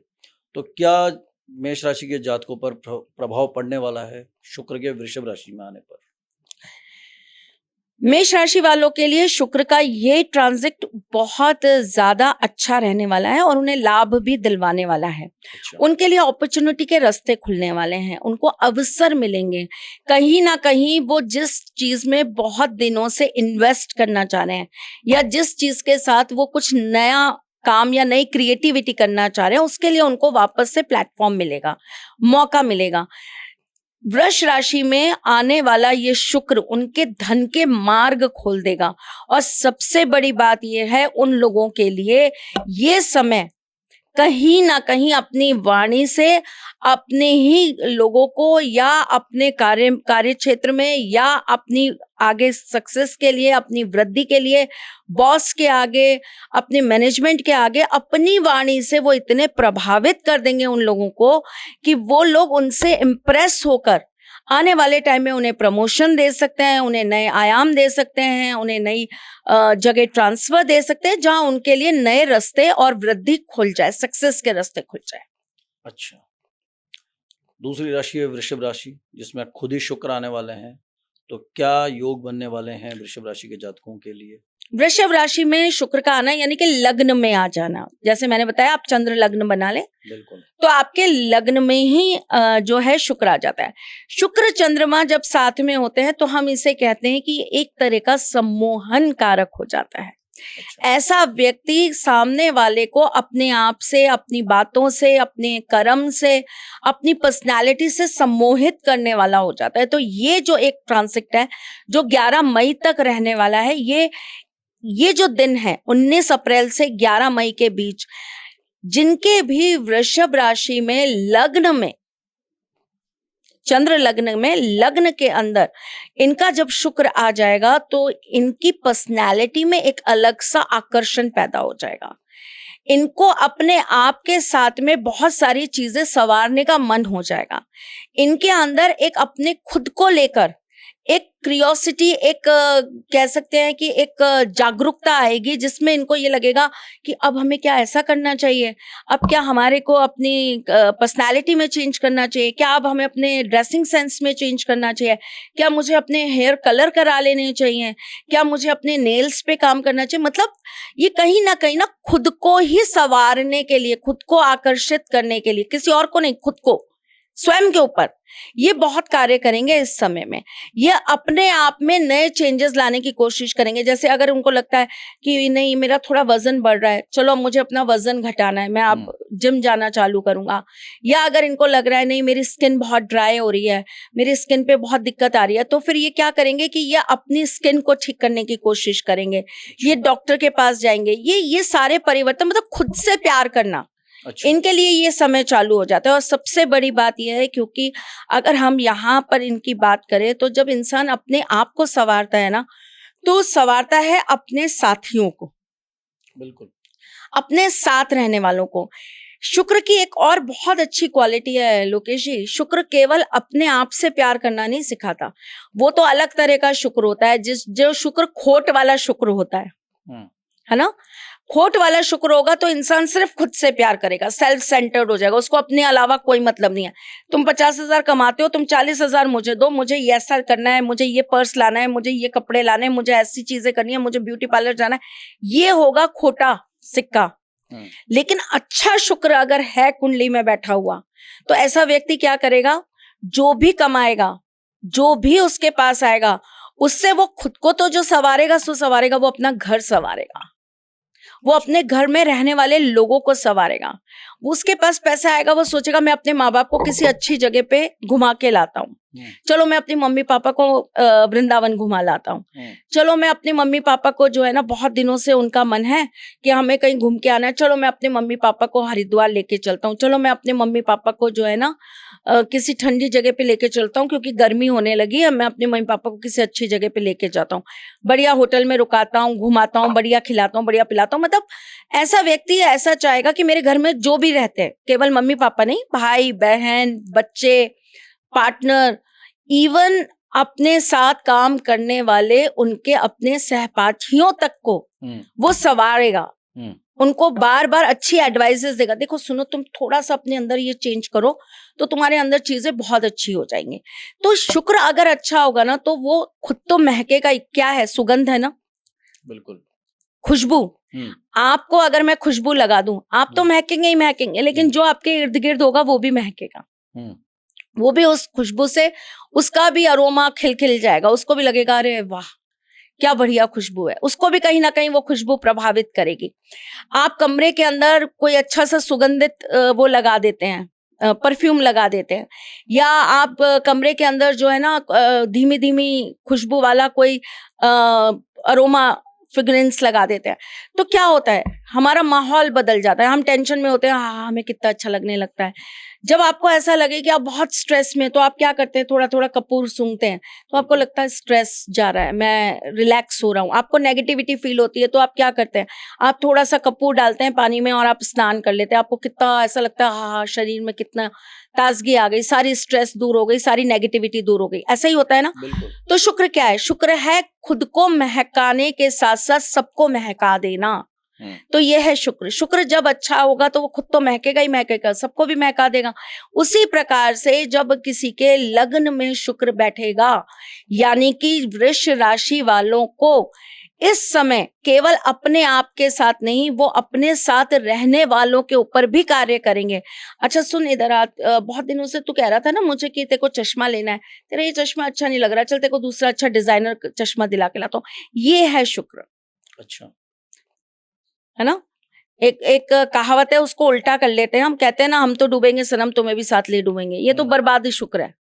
तो क्या मेष राशि के जातकों पर प्रभाव पड़ने वाला है शुक्र के वृषभ राशि में आने पर? मेष राशि वालों के लिए शुक्र का ये ट्रांजिट बहुत ज्यादा अच्छा रहने वाला है और उन्हें लाभ भी दिलवाने वाला है। अच्छा। उनके लिए अपॉर्चुनिटी के रास्ते खुलने वाले हैं, उनको अवसर मिलेंगे। कहीं ना कहीं वो जिस चीज में बहुत दिनों से इन्वेस्ट करना चाह रहे हैं या जिस चीज के साथ वो कुछ नया काम या नई क्रिएटिविटी करना चाह रहे हैं, उसके लिए उनको वापस से प्लेटफॉर्म मिलेगा, मौका मिलेगा। वृष राशि में आने वाला ये शुक्र उनके धन के मार्ग खोल देगा। और सबसे बड़ी बात यह है, उन लोगों के लिए ये समय कहीं ना कहीं अपनी वाणी से अपने ही लोगों को या अपने कार्य क्षेत्र में या अपनी आगे सक्सेस के लिए, अपनी वृद्धि के लिए, बॉस के आगे, अपने मैनेजमेंट के आगे अपनी वाणी से वो इतने प्रभावित कर देंगे उन लोगों को कि वो लोग उनसे इम्प्रेस होकर आने वाले टाइम में उन्हें प्रमोशन दे सकते हैं, उन्हें नए आयाम दे सकते हैं, उन्हें नई जगह ट्रांसफर दे सकते हैं जहां उनके लिए नए रास्ते और वृद्धि खुल जाए, सक्सेस के रास्ते खुल जाए। अच्छा, दूसरी राशि है वृषभ राशि, जिसमें खुद ही शुक्र आने वाले हैं तो क्या योग बनने वाले हैं वृषभ राशि के जातकों के लिए? वृषभ राशि में शुक्र का आना यानी कि लग्न में आ जाना, जैसे मैंने बताया आप चंद्र लग्न बना ले बिल्कुल। तो आपके लग्न में ही जो है शुक्र आ जाता है। शुक्र चंद्रमा जब साथ में होते हैं तो हम इसे कहते हैं कि एक तरह का सम्मोहन कारक हो जाता है। अच्छा। ऐसा व्यक्ति सामने वाले को अपने आप से, अपनी बातों से, अपने कर्म से, अपनी पर्सनालिटी से सम्मोहित करने वाला हो जाता है। तो ये जो एक ट्रांसिट है जो 11 मई तक रहने वाला है, ये जो दिन है 19 अप्रैल से 11 मई के बीच, जिनके भी वृषभ राशि में लग्न में, चंद्र लग्न में, लग्न के अंदर इनका जब शुक्र आ जाएगा तो इनकी पर्सनैलिटी में एक अलग सा आकर्षण पैदा हो जाएगा। इनको अपने आप के साथ में बहुत सारी चीजें संवारने का मन हो जाएगा। इनके अंदर एक अपने खुद को लेकर एक क्रियोसिटी, एक कह सकते हैं कि एक जागरूकता आएगी जिसमें इनको ये लगेगा कि अब हमें क्या ऐसा करना चाहिए, अब क्या हमारे को अपनी पर्सनालिटी में चेंज करना चाहिए, क्या अब हमें अपने ड्रेसिंग सेंस में चेंज करना चाहिए, क्या मुझे अपने हेयर कलर करा लेने चाहिए, क्या मुझे अपने नेल्स पे काम करना चाहिए। मतलब ये कहीं ना खुद को ही संवारने के लिए, खुद को आकर्षित करने के लिए, किसी और को नहीं, खुद को, स्वयं के ऊपर ये बहुत कार्य करेंगे इस समय में। ये अपने आप में नए चेंजेस लाने की कोशिश करेंगे। जैसे अगर उनको लगता है कि नहीं मेरा थोड़ा वजन बढ़ रहा है, चलो मुझे अपना वजन घटाना है, मैं अब जिम जाना चालू करूंगा। या अगर इनको लग रहा है नहीं मेरी स्किन बहुत ड्राई हो रही है, मेरी स्किन पे बहुत दिक्कत आ रही है, तो फिर ये क्या करेंगे कि ये अपनी स्किन को ठीक करने की कोशिश करेंगे, ये डॉक्टर के पास जाएंगे। ये सारे परिवर्तन, मतलब खुद से प्यार करना, अच्छा। इनके लिए ये समय चालू हो जाता है। और सबसे बड़ी बात यह है, क्योंकि अगर हम यहाँ पर इनकी बात करें तो जब इंसान अपने आप को संवारता है ना, तो संवारता है अपने साथियों को, बिल्कुल, अपने साथ रहने वालों को। शुक्र की एक और बहुत अच्छी क्वालिटी है लोकेश जी, शुक्र केवल अपने आप से प्यार करना नहीं सिखाता, वो तो अलग तरह का शुक्र होता है। जो शुक्र खोट वाला शुक्र होता है ना, खोट वाला शुक्र होगा तो इंसान सिर्फ खुद से प्यार करेगा, सेल्फ सेंटर्ड हो जाएगा, उसको अपने अलावा कोई मतलब नहीं है। तुम 50,000 कमाते हो, तुम 40,000 मुझे दो, मुझे ये ऐसा करना है, मुझे ये पर्स लाना है, मुझे ये कपड़े लाने हैं, मुझे ऐसी चीजें करनी है, मुझे ब्यूटी पार्लर जाना है, ये होगा खोटा सिक्का। लेकिन अच्छा शुक्र अगर है कुंडली में बैठा हुआ तो ऐसा व्यक्ति क्या करेगा, जो भी कमाएगा, जो भी उसके पास आएगा, उससे वो खुद को तो जो संवारेगा सो संवारेगा, वो अपना घर संवारेगा, वो अपने घर में रहने वाले लोगों को संवारेगा। उसके पास पैसा आएगा, वो सोचेगा मैं अपने माँ बाप को किसी अच्छी जगह पे घुमा के लाता हूँ, चलो मैं अपनी मम्मी पापा को वृंदावन घुमा लाता हूँ, चलो मैं अपने मम्मी पापा को जो है ना, बहुत दिनों से उनका मन है कि हमें कहीं घूम के आना है, चलो मैं अपने मम्मी पापा को हरिद्वार लेके चलता हूँ, चलो मैं अपने मम्मी पापा को जो है ना किसी ठंडी जगह पे लेके चलता हूँ, क्योंकि गर्मी होने लगी है, मैं अपने मम्मी पापा को किसी अच्छी जगह पे लेके जाता हूँ, बढ़िया होटल में रुकाता हूँ, घुमाता हूँ, बढ़िया खिलाता हूँ, बढ़िया पिलाता हूँ। मतलब ऐसा व्यक्ति ऐसा चाहेगा कि मेरे घर में जो भी रहते हैं, केवल मम्मी पापा नहीं, भाई बहन, बच्चे, पार्टनर, इवन अपने साथ काम करने वाले उनके अपने सहपाठियों तक को वो संवारेगा, उनको बार बार अच्छी एडवाइसेस देगा, देखो सुनो तुम थोड़ा सा अपने अंदर ये चेंज करो तो तुम्हारे अंदर चीजें बहुत अच्छी हो जाएंगी। तो शुक्र अगर अच्छा होगा ना तो वो खुद तो महकेगा, क्या है, सुगंध है ना, बिल्कुल, खुशबू। आपको अगर मैं खुशबू लगा दूं, आप तो महकेंगे ही महकेंगे, लेकिन जो आपके इर्द गिर्द होगा वो भी महकेगा, वो भी उस खुशबू से उसका भी अरोमा खिल जाएगा, उसको भी लगेगा अरे वाह क्या बढ़िया खुशबू है, उसको भी कहीं ना कहीं वो खुशबू प्रभावित करेगी। आप कमरे के अंदर कोई अच्छा सा सुगंधित वो लगा देते हैं, परफ्यूम लगा देते हैं, या आप कमरे के अंदर जो है ना धीमी धीमी खुशबू वाला कोई अरोमा फ्रेग्रेंस लगा देते हैं, तो क्या होता है, हमारा माहौल बदल जाता है, हम टेंशन में होते हैं, हाँ हमें कितना अच्छा लगने लगता है। जब आपको ऐसा लगे कि आप बहुत स्ट्रेस में, तो आप क्या करते हैं, थोड़ा थोड़ा कपूर सूंघते हैं, तो आपको लगता है स्ट्रेस जा रहा है, मैं रिलैक्स हो रहा हूँ। आपको नेगेटिविटी फील होती है तो आप क्या करते हैं, आप थोड़ा सा कपूर डालते हैं पानी में और आप स्नान कर लेते हैं, आपको कितना ऐसा लगता है हाँ शरीर में कितना ताजगी आ गई, सारी स्ट्रेस दूर हो गई, सारी नेगेटिविटी दूर हो गई। ऐसा ही होता है ना। तो शुक्र क्या है, शुक्र है खुद को महकाने के साथ साथ सबको महका देना। तो ये है शुक्र। शुक्र जब अच्छा होगा तो वो खुद तो महकेगा ही महकेगा, सबको भी महका देगा। उसी प्रकार से जब किसी के लग्न में शुक्र बैठेगा, यानी कि वृष राशि वालों को इस समय केवल अपने आप के साथ नहीं, वो अपने साथ रहने वालों के ऊपर भी कार्य करेंगे। अच्छा सुन, इधर आ, बहुत दिनों से तू कह रहा था ना मुझे कि तेरे को चश्मा लेना है, तेरा ये चश्मा अच्छा नहीं लग रहा, चल तेरे को दूसरा अच्छा डिजाइनर चश्मा दिला के लाता हूँ। ये है शुक्र। अच्छा, है ना। एक एक कहावत है, उसको उल्टा कर लेते हैं हम, कहते हैं ना हम तो डूबेंगे सनम तुम्हें भी साथ ले डूबेंगे। ये तो बर्बादी शुक्र है,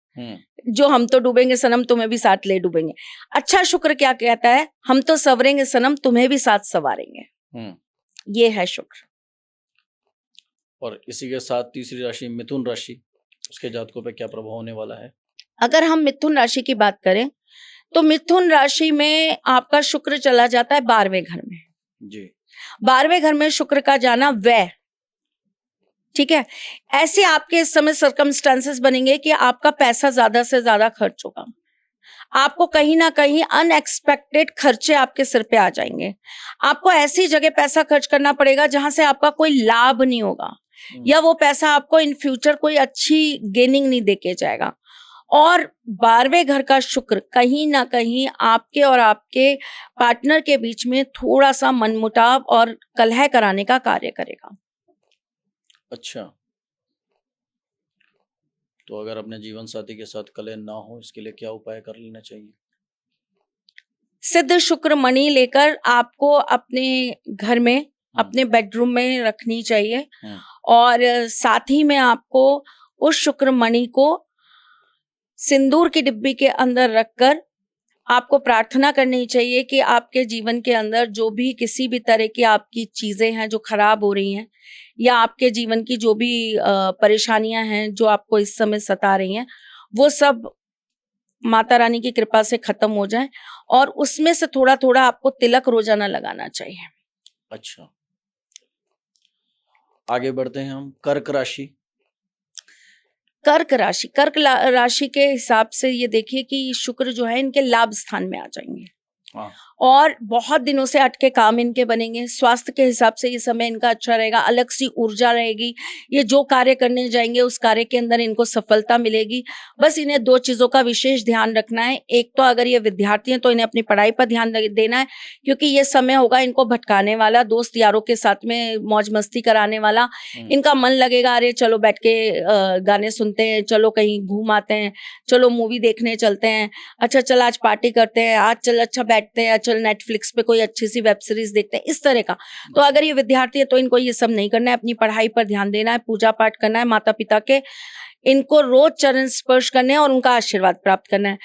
जो हम तो डूबेंगे सनम तुम्हें भी साथ ले डूबेंगे। अच्छा शुक्र क्या कहता है, हम तो संवरेंगे सनम तुम्हें भी साथ संवारेंगे। ये है शुक्र। और इसी के साथ तीसरी राशि मिथुन राशि, उसके जातकों पे क्या प्रभाव होने वाला है? अगर हम मिथुन राशि की बात करें तो मिथुन राशि में आपका शुक्र चला जाता है 12वें घर में जी। 12वें घर में शुक्र का जाना व्यय, ठीक है। ऐसे आपके इस समय सर्कमस्टांसेस बनेंगे कि आपका पैसा ज्यादा से ज्यादा खर्च होगा, आपको कहीं ना कहीं अनएक्सपेक्टेड खर्चे आपके सिर पे आ जाएंगे। आपको ऐसी जगह पैसा खर्च करना पड़ेगा जहां से आपका कोई लाभ नहीं होगा, या वो पैसा आपको इन फ्यूचर कोई अच्छी गेनिंग नहीं देके जाएगा। और 12वें घर का शुक्र कहीं ना कहीं आपके और आपके पार्टनर के बीच में थोड़ा सा मनमुटाव और कलह कराने का कार्य करेगा। अच्छा, तो अगर अपने जीवन साथी के साथ कलह ना हो, इसके लिए क्या उपाय कर लेना चाहिए? सिद्ध शुक्र मणि लेकर आपको अपने घर में, अपने बेडरूम में रखनी चाहिए। और साथ ही में आपको उस शुक्र मणि को सिंदूर की डिब्बी के अंदर रखकर आपको प्रार्थना करनी चाहिए कि आपके जीवन के अंदर जो भी किसी भी तरह की आपकी चीजें हैं जो खराब हो रही हैं, या आपके जीवन की जो भी परेशानियां हैं जो आपको इस समय सता रही हैं, वो सब माता रानी की कृपा से खत्म हो जाए। और उसमें से थोड़ा थोड़ा आपको तिलक रोजाना लगाना चाहिए। अच्छा, आगे बढ़ते हैं हम। कर्क राशि। कर्क राशि, राशि के हिसाब से ये देखिए कि शुक्र जो है इनके लाभ स्थान में आ जाएंगे। और बहुत दिनों से अटके काम इनके बनेंगे। स्वास्थ्य के हिसाब से ये समय इनका अच्छा रहेगा, अलग सी ऊर्जा रहेगी। ये जो कार्य करने जाएंगे उस कार्य के अंदर इनको सफलता मिलेगी। बस इन्हें 2 चीजों का विशेष ध्यान रखना है। एक तो अगर ये विद्यार्थी हैं तो इन्हें अपनी पढ़ाई पर ध्यान देना है, क्योंकि ये समय होगा इनको भटकाने वाला, दोस्त यारों के साथ में मौज मस्ती कराने वाला। इनका मन लगेगा, अरे चलो बैठ के गाने सुनते हैं, चलो कहीं घूम आते हैं, चलो मूवी देखने चलते हैं, अच्छा चल आज पार्टी करते हैं, आज चल अच्छा बैठते हैं, चल नेटफ्लिक्स पे कोई अच्छी सी वेब सीरीज देखते हैं, इस तरह का। तो अगर ये विद्यार्थी है तो इनको ये सब नहीं करना है, अपनी पढ़ाई पर ध्यान देना है, पूजा पाठ करना है, माता पिता के इनको रोज चरण स्पर्श करने हैं और उनका आशीर्वाद प्राप्त करना है।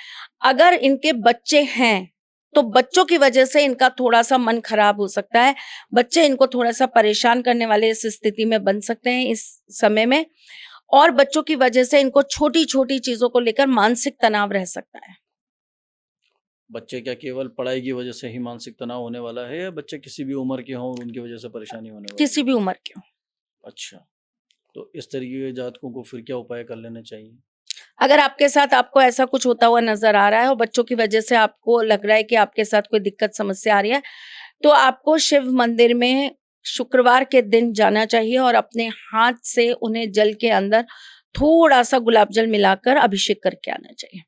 अगर इनके बच्चे हैं तो बच्चों की वजह से इनका थोड़ा सा मन खराब हो सकता है, बच्चे इनको थोड़ा सा परेशान करने वाले इस स्थिति में बन सकते हैं इस समय में। और बच्चों की वजह से इनको छोटी छोटी चीजों को लेकर मानसिक तनाव रह सकता है। बच्चे क्या केवल पढ़ाई की वजह से ही मानसिक तनाव होने वाला है, या बच्चे किसी भी उम्र के हों और उनकी वजह से परेशानी होने वाली है? किसी भी उम्र के हो। अच्छा, तो इस तरीके के जातकों को फिर क्या उपाय कर लेने चाहिए? अगर आपके साथ आपको ऐसा कुछ होता हुआ नजर आ रहा है और बच्चों की वजह से आपको लग रहा है कि आपके साथ कोई दिक्कत समस्या आ रही है, तो आपको शिव मंदिर में शुक्रवार के दिन जाना चाहिए और अपने हाथ से उन्हें जल के अंदर थोड़ा सा गुलाब जल मिलाकर अभिषेक करके आना चाहिए।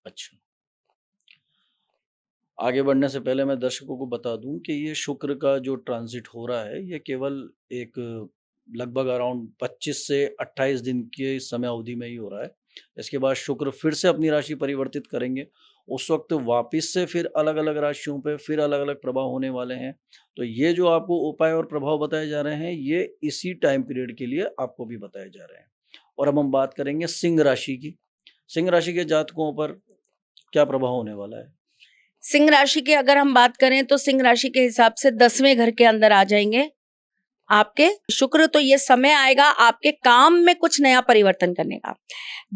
अच्छा, आगे बढ़ने से पहले मैं दर्शकों को बता दूं कि ये शुक्र का जो ट्रांजिट हो रहा है, ये केवल एक लगभग अराउंड 25 से 28 दिन की समय अवधि में ही हो रहा है। इसके बाद शुक्र फिर से अपनी राशि परिवर्तित करेंगे। उस वक्त वापस से फिर अलग अलग राशियों पे फिर अलग अलग प्रभाव होने वाले हैं। तो ये जो आपको उपाय और प्रभाव बताए जा रहे हैं, ये इसी टाइम पीरियड के लिए आपको भी बताए जा रहे हैं। और अब हम बात करेंगे सिंह राशि की। सिंह राशि के जातकों पर क्या प्रभाव होने वाला है? सिंह राशि की अगर हम बात करें तो सिंह राशि के हिसाब से 10वें घर के अंदर आ जाएंगे आपके शुक्र। तो ये समय आएगा आपके काम में कुछ नया परिवर्तन करने का।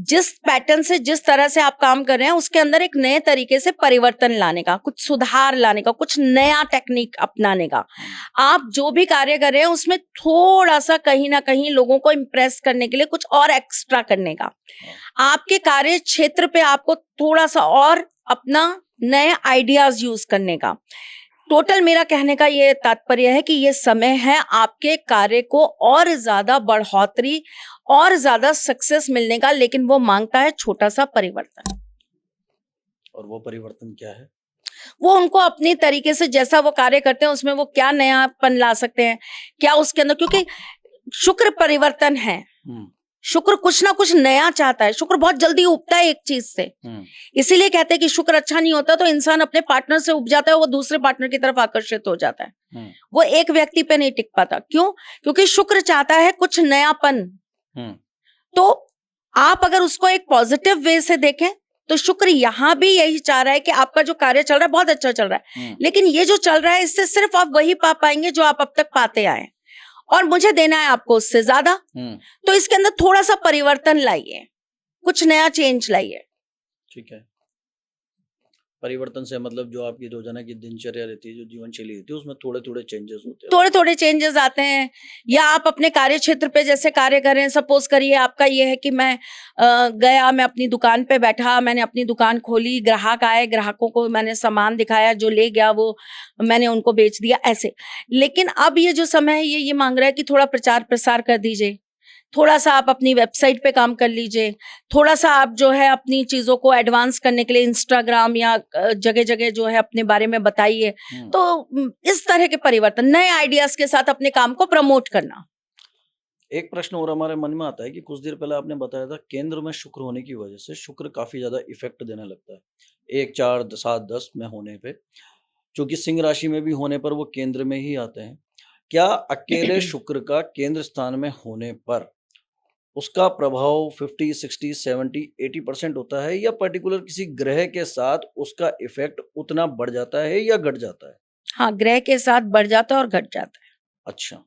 जिस पैटर्न से, जिस तरह से आप काम कर रहे हैं उसके अंदर एक नए तरीके से परिवर्तन लाने का, कुछ सुधार लाने का, कुछ नया टेक्निक अपनाने का। आप जो भी कार्य कर रहे हैं उसमें थोड़ा सा कहीं ना कहीं लोगों को इम्प्रेस करने के लिए कुछ और एक्स्ट्रा करने का। आपके कार्य क्षेत्र पे आपको थोड़ा सा और अपना नए आइडियाज यूज करने का। टोटल मेरा कहने का ये तात्पर्य है कि ये समय है आपके कार्य को और ज्यादा बढ़ोतरी और ज्यादा सक्सेस मिलने का, लेकिन वो मांगता है छोटा सा परिवर्तन। और वो परिवर्तन क्या है? वो उनको अपनी तरीके से जैसा वो कार्य करते हैं उसमें वो क्या नयापन ला सकते हैं, क्या उसके अंदर, क्योंकि शुक्र परिवर्तन है, शुक्र कुछ ना कुछ नया चाहता है। शुक्र बहुत जल्दी उबता है एक चीज से, इसीलिए कहते हैं कि शुक्र अच्छा नहीं होता तो इंसान अपने पार्टनर से उब जाता है, वो दूसरे पार्टनर की तरफ आकर्षित हो जाता है, वो एक व्यक्ति पे नहीं टिक पाता। क्यों? क्योंकि शुक्र चाहता है कुछ नयापन। तो आप अगर उसको एक पॉजिटिव वे से देखें तो शुक्र यहाँ भी यही चाह रहा है कि आपका जो कार्य चल रहा है बहुत अच्छा चल रहा है, लेकिन ये जो चल रहा है इससे सिर्फ आप वही पा पाएंगे जो आप अब तक पाते आए, और मुझे देना है आपको उससे ज्यादा। तो इसके अंदर थोड़ा सा परिवर्तन लाइए, कुछ नया चेंज लाइए। ठीक है। परिवर्तन से मतलब जो आपकी रोजाना की दिनचर्या रहती है, जो जीवन शैली रहती है, उसमें थोड़े थोड़े चेंजेस होते हैं, थोड़े थोड़े चेंजेस आते हैं। या आप अपने कार्य क्षेत्र पे जैसे कार्य करें, सपोज करिए आपका ये है कि मैं गया, मैं अपनी दुकान पे बैठा, मैंने अपनी दुकान खोली, ग्राहक आए, ग्राहकों को मैंने सामान दिखाया, जो ले गया वो मैंने उनको बेच दिया, ऐसे। लेकिन अब ये जो समय है ये मांग रहा है कि थोड़ा प्रचार प्रसार कर दीजिए, थोड़ा सा आप अपनी वेबसाइट पे काम कर लीजिए, थोड़ा सा आप जो है अपनी चीजों को एडवांस करने के लिए इंस्टाग्राम या जगह जगह जो है अपने बारे में बताइए। तो इस तरह के परिवर्तन, नए आइडियाज के साथ अपने काम को प्रमोट करना। एक प्रश्न और हमारे मन में आता है कि कुछ देर पहले आपने बताया था केंद्र में शुक्र होने की वजह से शुक्र काफी ज्यादा इफेक्ट देने लगता है 1, 4, 7, 10 में होने पे, क्योंकि सिंह राशि में भी होने पर वो केंद्र में ही आते हैं। क्या अकेले शुक्र का केंद्र स्थान में होने पर उसका प्रभाव 50, 60, 70, 80% होता है, या पर्टिकुलर किसी ग्रह के साथ उसका इफेक्ट उतना बढ़ जाता है या घट जाता है? हाँ, ग्रह के साथ बढ़ जाता है और घट जाता है। अच्छा,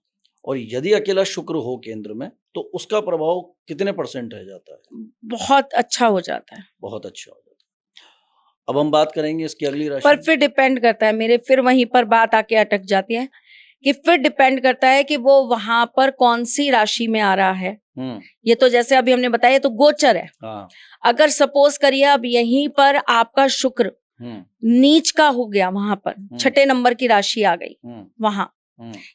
और यदि अकेला शुक्र हो केंद्र में तो उसका प्रभाव कितने % रह जाता है? बहुत अच्छा हो जाता है। बहुत अच्छा हो जाता है। अब हम बात करेंगे इसकी अगली राशि। पर फिर डिपेंड करता है मेरे, फिर वहीं पर बात आके अटक जाती है कि फिर डिपेंड करता है कि वो वहां पर कौन सी राशि में आ रहा है। ये तो जैसे अभी हमने बताया, तो गोचर है। हाँ। अगर सपोज करिए अब यहीं पर आपका शुक्र नीच का हो गया, वहां पर 6 नंबर की राशि आ गई वहां,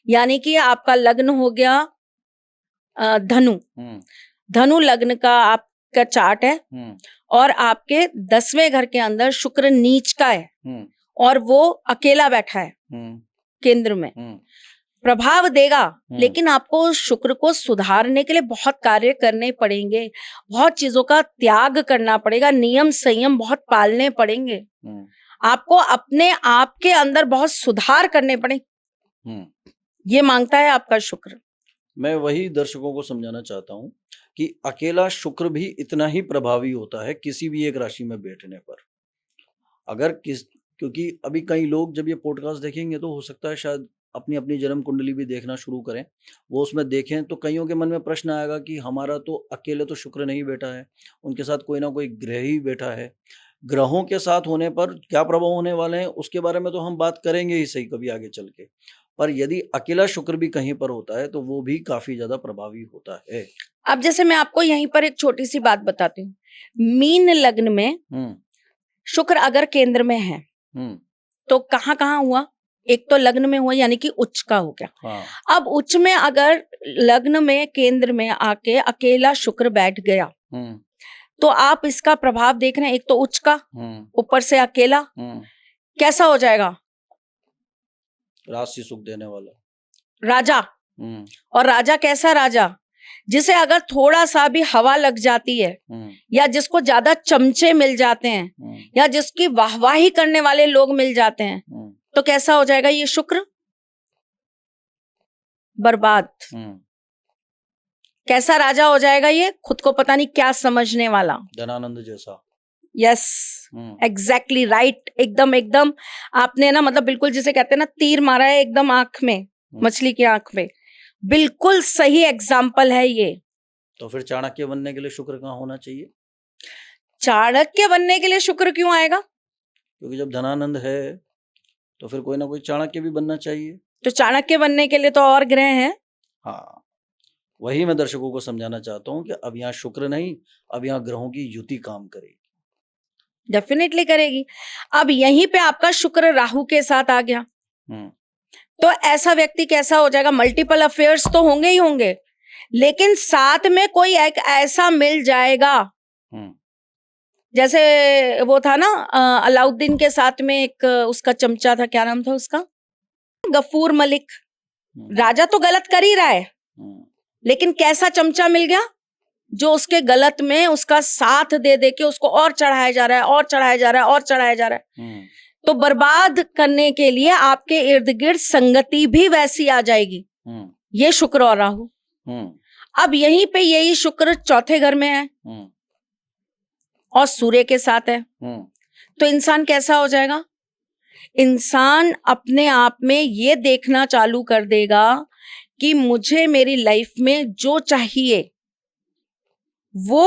यानी कि आपका लग्न हो गया धनु, धनु लग्न का आपका चार्ट है, और आपके 10वें घर के अंदर शुक्र नीच का है और वो अकेला बैठा है केंद्र में, प्रभाव देगा। लेकिन आपको शुक्र को सुधारने के लिए बहुत कार्य करने पड़ेंगे, बहुत चीजों का त्याग करना पड़ेगा, नियम संयम बहुत पालने पड़ेंगे, आपको अपने आप के अंदर बहुत सुधार करने पड़े, ये मांगता है आपका शुक्र। मैं वही दर्शकों को समझाना चाहता हूँ कि अकेला शुक्र भी इतना ही प्रभावी होता है किसी भी एक राशि में बैठने पर। अगर क्योंकि अभी कई लोग जब ये पॉडकास्ट देखेंगे तो हो सकता है शायद अपनी अपनी जन्म कुंडली भी देखना शुरू करें, वो उसमें देखें तो कईयों के मन में प्रश्न आएगा कि हमारा तो अकेले तो शुक्र नहीं बैठा है, उनके साथ कोई ना कोई ग्रह ही बैठा है। ग्रहों के साथ होने पर क्या प्रभाव होने वाले हैं उसके बारे में तो हम बात करेंगे ही सही कभी आगे चल के, पर यदि अकेला शुक्र भी कहीं पर होता है तो वो भी काफी ज्यादा प्रभावी होता है। अब जैसे मैं आपको यहीं पर एक छोटी सी बात बताती हूँ, मीन लग्न में शुक्र अगर केंद्र में है तो कहाँ कहाँ हुआ, एक तो लग्न में हुआ यानी कि उच्च का हो गया। हाँ। अब उच्च में अगर लग्न में केंद्र में आके अकेला शुक्र बैठ गया तो आप इसका प्रभाव देख रहे हैं, एक तो उच्च का, ऊपर से अकेला, कैसा हो जाएगा? राशि सुख देने वाला राजा। और राजा कैसा राजा? जिसे अगर थोड़ा सा भी हवा लग जाती है या जिसको ज्यादा चमचे मिल जाते हैं या जिसकी वाहवाही करने वाले लोग मिल जाते हैं तो कैसा हो जाएगा ये शुक्र? बर्बाद। कैसा राजा हो जाएगा ये? खुद को पता नहीं क्या समझने वाला, धनानंद जैसा। यस, एग्जैक्टली राइट, एकदम एकदम आपने ना मतलब बिल्कुल जिसे कहते हैं ना तीर मारा है एकदम आंख में, मछली की आंख में, बिल्कुल सही एग्जाम्पल है ये। तो फिर चाणक्य बनने के लिए शुक्र कहाँ होना चाहिए? चाणक्य बनने के लिए शुक्र क्यों आएगा? क्योंकि जब धनानंद है तो फिर कोई ना कोई चाणक्य भी बनना चाहिए। तो चाणक्य बनने के लिए तो और ग्रह हैं। हाँ, वही मैं दर्शकों को समझाना चाहता हूँ कि अब यहाँ शुक्र नहीं, अब यहाँ ग्रहों की युति काम करेगी, डेफिनेटली करेगी। अब यहीं पे आपका शुक्र राहु के साथ आ गया, हम्म, तो ऐसा व्यक्ति कैसा हो जाएगा, मल्टीपल अफेयर्स तो होंगे ही होंगे, लेकिन साथ में कोई एक ऐसा मिल जाएगा, हम्म, जैसे वो था ना अलाउद्दीन के साथ में एक उसका चमचा था, क्या नाम था उसका, गफूर मलिक। राजा तो गलत कर ही रहा है, हम्म, लेकिन कैसा चमचा मिल गया जो उसके गलत में उसका साथ दे दे के उसको और चढ़ाया जा रहा है, और चढ़ाया जा रहा है, और चढ़ाया जा रहा है। हम्म, तो बर्बाद करने के लिए आपके इर्द गिर्द संगति भी वैसी आ जाएगी। हम्म, ये शुक्र और राहु। हम्म, अब यहीं पे यही शुक्र चौथे घर में है हम्म, और सूर्य के साथ है, हम्म, तो इंसान कैसा हो जाएगा, इंसान अपने आप में ये देखना चालू कर देगा कि मुझे मेरी लाइफ में जो चाहिए वो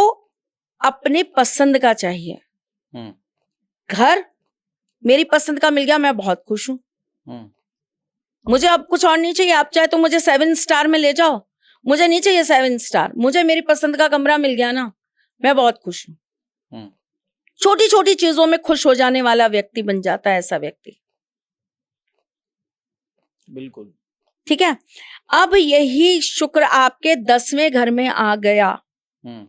अपने पसंद का चाहिए। हम्म, घर मेरी पसंद का मिल गया, मैं बहुत खुश हूं, हम्म, मुझे अब कुछ और नहीं चाहिए। आप चाहे तो मुझे 7 स्टार में ले जाओ, मुझे नहीं चाहिए 7 स्टार, मुझे मेरी पसंद का कमरा मिल गया ना, मैं बहुत खुश हूं। हम्म, छोटी छोटी चीजों में खुश हो जाने वाला व्यक्ति बन जाता है ऐसा व्यक्ति। बिल्कुल। ठीक है, अब यही शुक्र आपके 10वें घर में आ गया हम्म,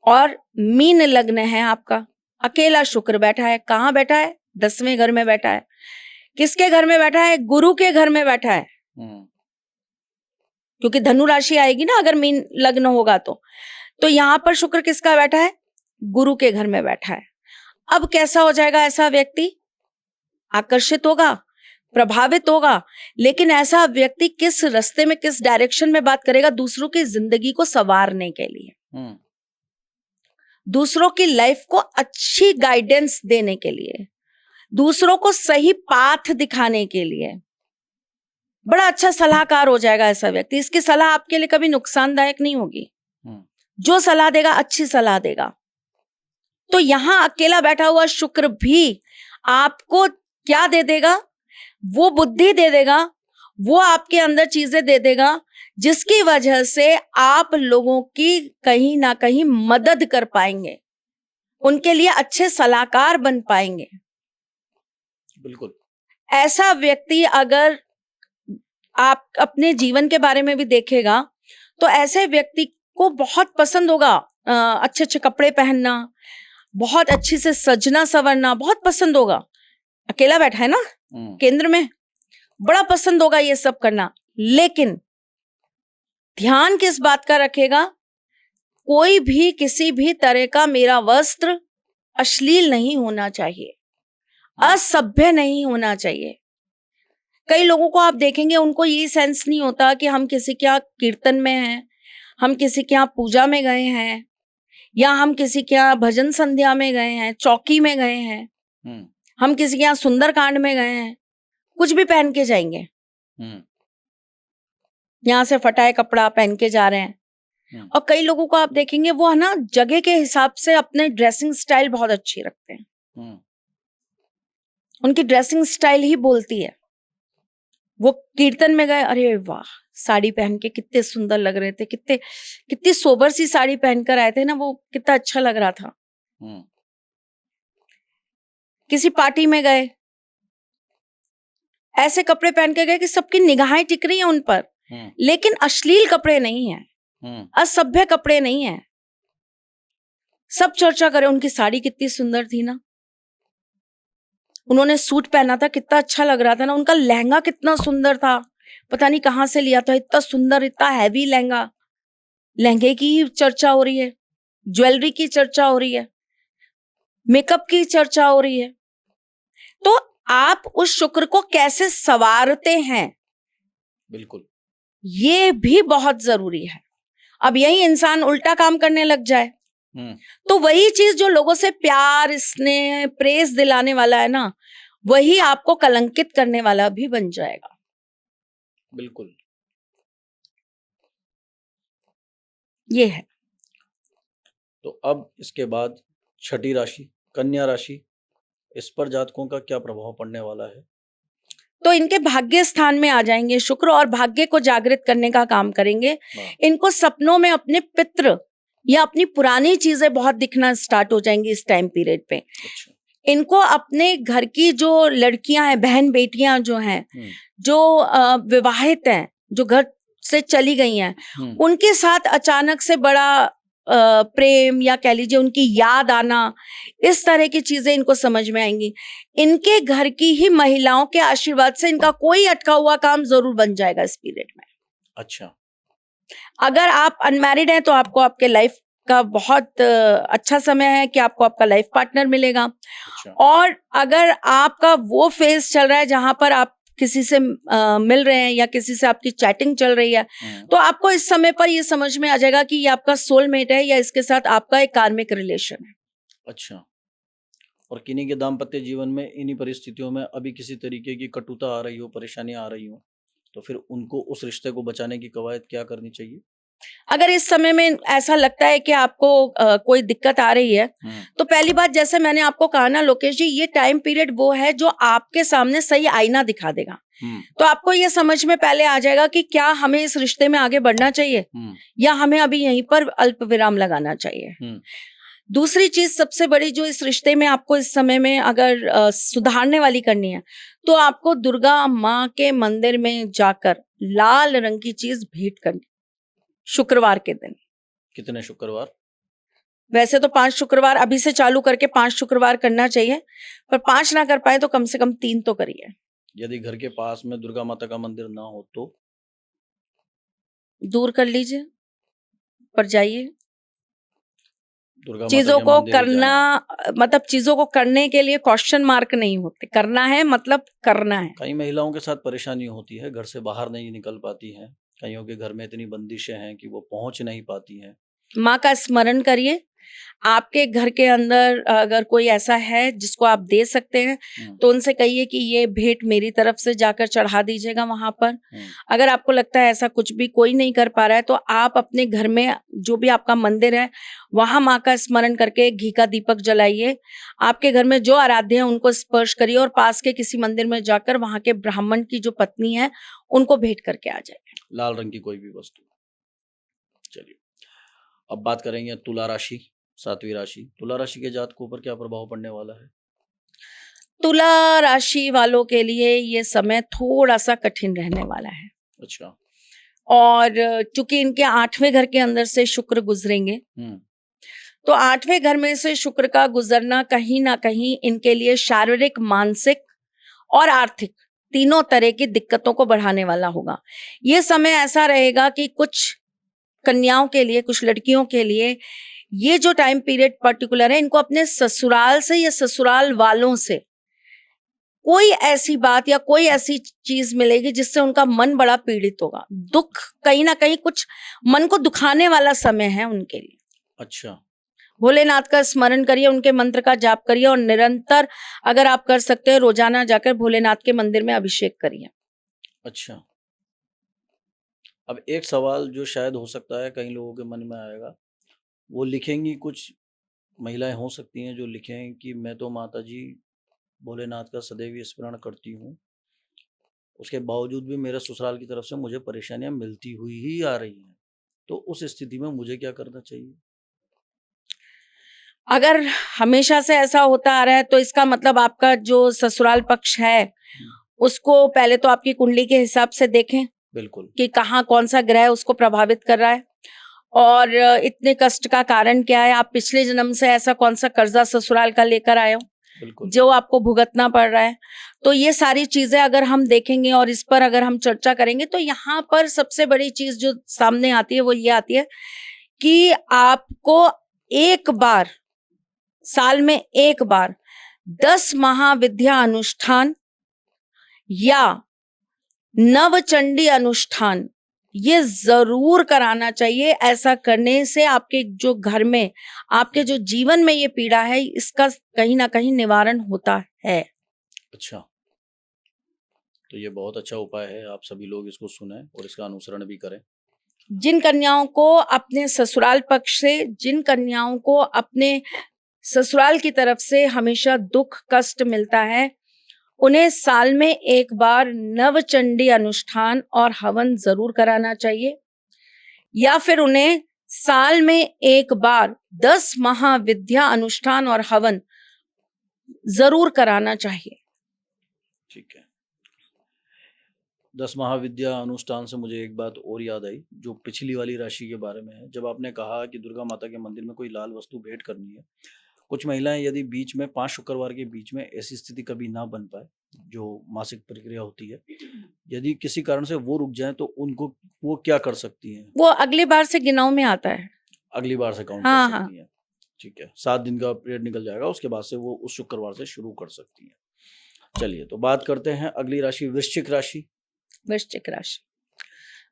और मीन लग्न है आपका, अकेला शुक्र बैठा है। कहाँ बैठा है, 10वें घर में बैठा है। किसके घर में बैठा है, गुरु के घर में बैठा है, हम्म, क्योंकि धनु राशि आएगी ना अगर मीन लग्न होगा तो यहां पर शुक्र किसका बैठा है, गुरु के घर में बैठा है। अब कैसा हो जाएगा ऐसा व्यक्ति, आकर्षित होगा, प्रभावित होगा, लेकिन ऐसा व्यक्ति किस रास्ते में, किस डायरेक्शन में बात करेगा, दूसरों की जिंदगी को संवारने के लिए, हम्म, दूसरों की लाइफ को अच्छी गाइडेंस देने के लिए, दूसरों को सही पाथ दिखाने के लिए बड़ा अच्छा सलाहकार हो जाएगा ऐसा व्यक्ति। इसकी सलाह आपके लिए कभी नुकसानदायक नहीं होगी, हम्म, जो सलाह देगा अच्छी सलाह देगा। तो यहां अकेला बैठा हुआ शुक्र भी आपको क्या दे देगा, वो बुद्धि दे देगा, वो आपके अंदर चीजें दे देगा जिसकी वजह से आप लोगों की कहीं ना कहीं मदद कर पाएंगे, उनके लिए अच्छे सलाहकार बन पाएंगे। बिल्कुल। ऐसा व्यक्ति अगर आप अपने जीवन के बारे में भी देखेगा तो ऐसे व्यक्ति को बहुत पसंद होगा अच्छे अच्छे कपड़े पहनना, बहुत अच्छी से सजना संवरना बहुत पसंद होगा। अकेला बैठा है ना केंद्र में, बड़ा पसंद होगा ये सब करना, लेकिन ध्यान किस बात का रखेगा, कोई भी किसी भी तरह का मेरा वस्त्र अश्लील नहीं होना चाहिए, असभ्य नहीं होना चाहिए। कई लोगों को आप देखेंगे उनको ये सेंस नहीं होता कि हम किसी के यहाँ कीर्तन में हैं, हम किसी के यहाँ पूजा में गए हैं, या हम किसी के यहाँ भजन संध्या में गए हैं, चौकी में गए हैं, हम किसी के यहाँ सुंदरकांड में गए हैं, कुछ भी पहन के जाएंगे, यहाँ से फटाए कपड़ा पहन के जा रहे हैं। और कई लोगों को आप देखेंगे वो है ना जगह के हिसाब से अपने ड्रेसिंग स्टाइल बहुत अच्छी रखते हैं, उनकी ड्रेसिंग स्टाइल ही बोलती है। वो कीर्तन में गए, अरे वाह साड़ी पहन के कितने सुंदर लग रहे थे, कितनी सोबर सी साड़ी पहनकर आए थे ना, वो कितना अच्छा लग रहा था। किसी पार्टी में गए, ऐसे कपड़े पहन के गए कि सबकी निगाहें टिक रही हैं उन पर, लेकिन अश्लील कपड़े नहीं हैं, असभ्य कपड़े नहीं हैं। सब चर्चा करें उनकी साड़ी कितनी सुंदर थी ना, उन्होंने सूट पहना था कितना अच्छा लग रहा था ना, उनका लहंगा कितना सुंदर था, पता नहीं कहां से लिया था, इतना सुंदर, इतना हैवी लहंगा। लहंगे की ही चर्चा हो रही है, ज्वेलरी की चर्चा हो रही है, मेकअप की चर्चा हो रही है। तो आप उस शुक्र को कैसे संवारते हैं, बिल्कुल ये भी बहुत जरूरी है। अब यही इंसान उल्टा काम करने लग जाए तो वही चीज जो लोगों से प्यार, स्नेह, प्रेज दिलाने वाला है ना, वही आपको कलंकित करने वाला भी बन जाएगा। बिल्कुल ये है। तो अब इसके बाद छठी राशि कन्या राशि, इस पर जातकों का क्या प्रभाव पड़ने वाला है? तो इनके भाग्य स्थान में आ जाएंगे शुक्र और भाग्य को जागृत करने का काम करेंगे। इनको सपनों में अपने पितृ या अपनी पुरानी चीजें बहुत दिखना स्टार्ट हो जाएंगी इस टाइम पीरियड पे। इनको अपने घर की जो लड़कियां हैं, बहन बेटियां जो हैं, जो विवाहित हैं, जो घर से चली गई हैं, उनके साथ अचानक से बड़ा प्रेम या कह लीजिए उनकी याद आना, इस तरह की चीजें इनको समझ में आएंगी। इनके घर की ही महिलाओं के आशीर्वाद से इनका कोई अटका हुआ काम जरूर बन जाएगा इस पीरियड में। अच्छा। अगर आप अनमैरिड हैं तो आपको आपके लाइफ का बहुत अच्छा समय है कि आपको आपका लाइफ पार्टनर मिलेगा। अच्छा। और अगर आपका वो फेज चल रहा है जहां पर आप किसी से मिल रहे हैं या किसी से आपकी चैटिंग चल रही है, तो आपको इस समय पर ये समझ में आ जाएगा कि ये आपका सोलमेट है या इसके साथ आपका एक कार्मिक रिलेशन है। अच्छा। और किन्हीं के दाम्पत्य जीवन में इन्हीं परिस्थितियों में अभी किसी तरीके की कटुता आ रही हो, परेशानियां आ रही हो, तो फिर उनको उस रिश्ते को बचाने की कवायद क्या करनी चाहिए? अगर इस समय में ऐसा लगता है कि आपको कोई दिक्कत आ रही है, तो पहली बात, जैसे मैंने आपको कहा ना लोकेश जी, ये टाइम पीरियड वो है जो आपके सामने सही आईना दिखा देगा। तो आपको ये समझ में पहले आ जाएगा कि क्या हमें इस रिश्ते में आगे बढ़ना चाहिए या हमें अभी यहीं पर अल्प विराम लगाना चाहिए। दूसरी चीज सबसे बड़ी जो इस रिश्ते में आपको इस समय में अगर सुधारने वाली करनी है, तो आपको दुर्गा माँ के मंदिर में जाकर लाल रंग की चीज भेंट करनी, शुक्रवार के दिन। कितने शुक्रवार? वैसे तो 5 शुक्रवार अभी से चालू करके 5 शुक्रवार करना चाहिए, पर 5 ना कर पाए तो कम से कम 3 तो करिए। यदि घर के पास में दुर्गा माता का मंदिर ना हो तो दूर कर लीजिए, पर जाइए। दुर्गा चीजों माता के को मंदिर ही करना, जाना। मतलब चीजों को करने के लिए क्वेश्चन मार्क नहीं होते, करना है मतलब करना है। कई महिलाओं के साथ परेशानी होती है, घर से बाहर नहीं निकल पाती हैं, कईयों के घर में इतनी बंदिशें हैं कि वो पहुंच नहीं पाती हैं। माँ का स्मरण करिए। आपके घर के अंदर अगर कोई ऐसा है जिसको आप दे सकते हैं, तो उनसे कहिए कि ये भेंट मेरी तरफ से जाकर चढ़ा दीजिएगा वहां पर। अगर आपको लगता है ऐसा कुछ भी कोई नहीं कर पा रहा है, तो आप अपने घर में जो भी आपका मंदिर है वहां माँ का स्मरण करके घी का दीपक जलाइए। आपके घर में जो आराध्य है उनको स्पर्श करिए और पास के किसी मंदिर में जाकर वहां के ब्राह्मण की जो पत्नी है उनको भेंट करके आ जाए। लाल रंग की कोई भी वस्तु। चलिए, अब बात करेंगे तुला राशि, 7वीं राशि। तुला राशि के जातकों पर क्या प्रभाव पड़ने वाला है? तुला राशि वालों के लिए ये समय थोड़ा सा कठिन रहने वाला है। अच्छा। और चूंकि इनके 8वें घर के अंदर से शुक्र गुजरेंगे, तो 8वें घर में से शुक्र का गुजरना कहीं ना कहीं इनके लिए शारीरिक, मानसिक और आर्थिक तीनों तरह की दिक्कतों को बढ़ाने वाला होगा। ये समय ऐसा रहेगा कि कुछ कन्याओं के लिए, कुछ लड़कियों के लिए ये जो टाइम पीरियड पर्टिकुलर है, इनको अपने ससुराल से या ससुराल वालों से कोई ऐसी बात या कोई ऐसी चीज मिलेगी जिससे उनका मन बड़ा पीड़ित होगा। दुख, कहीं ना कहीं कुछ मन को दुखाने वाला समय है उनके लिए। अच्छा। भोलेनाथ का स्मरण करिए, उनके मंत्र का जाप करिए और निरंतर अगर आप कर सकते हैं रोजाना जाकर भोलेनाथ के मंदिर में अभिषेक करिए। अच्छा। अब एक सवाल जो शायद हो सकता है कई लोगों के मन में आएगा, वो लिखेंगी, कुछ महिलाएं हो सकती हैं जो लिखें कि मैं तो माता जी भोलेनाथ का सदैव स्मरण करती हूँ, उसके बावजूद भी मेरे ससुराल की तरफ से मुझे परेशानियां मिलती हुई ही आ रही हैं, तो उस स्थिति में मुझे क्या करना चाहिए? अगर हमेशा से ऐसा होता आ रहा है तो इसका मतलब आपका जो ससुराल पक्ष है उसको पहले तो आपकी कुंडली के हिसाब से देखें। बिल्कुल। कि कहाँ कौन सा ग्रह उसको प्रभावित कर रहा है और इतने कष्ट का कारण क्या है। आप पिछले जन्म से ऐसा कौन सा कर्जा ससुराल का लेकर आए हो बिल्कुल। जो आपको भुगतना पड़ रहा है। तो ये सारी चीजें अगर हम देखेंगे और इस पर अगर हम चर्चा करेंगे, तो यहाँ पर सबसे बड़ी चीज जो सामने आती है वो ये आती है कि आपको एक बार, साल में एक बार 10 महाविद्या अनुष्ठान या नवचंडी अनुष्ठान ये जरूर कराना चाहिए। ऐसा करने से आपके जो घर में, आपके जो जीवन में ये पीड़ा है, इसका कहीं ना कहीं निवारण होता है। अच्छा, तो ये बहुत अच्छा उपाय है, आप सभी लोग इसको सुनें और इसका अनुसरण भी करें। जिन कन्याओं को अपने ससुराल पक्ष से, जिन कन्याओं को अपने ससुराल की तरफ से हमेशा दुख कष्ट मिलता है, उन्हें साल में एक बार नवचंडी अनुष्ठान और हवन जरूर कराना चाहिए, या फिर उन्हें साल में एक बार 10 महाविद्या अनुष्ठान और हवन जरूर कराना चाहिए। ठीक है। 10 महाविद्या अनुष्ठान से मुझे एक बात और याद आई जो पिछली वाली राशि के बारे में है। जब आपने कहा कि दुर्गा माता के मंदिर में कोई लाल वस्तु भेंट करनी है, कुछ महिलाएं यदि बीच में 5 शुक्रवार के बीच में ऐसी स्थिति कभी ना बन पाए, जो मासिक प्रक्रिया होती है, यदि किसी कारण से वो रुक जाए तो उनको वो क्या कर सकती हैं? वो अगली बार से गिनाव में आता है। अगली बार से काउंट हाँ, कर हाँ। सकती हैं। ठीक है, 7 दिन का पीरियड निकल जाएगा, उसके बाद से वो उस शुक्रवार से शुरू कर सकती हैं। चलिए, तो बात करते हैं अगली राशि वृश्चिक राशि। वृश्चिक राशि,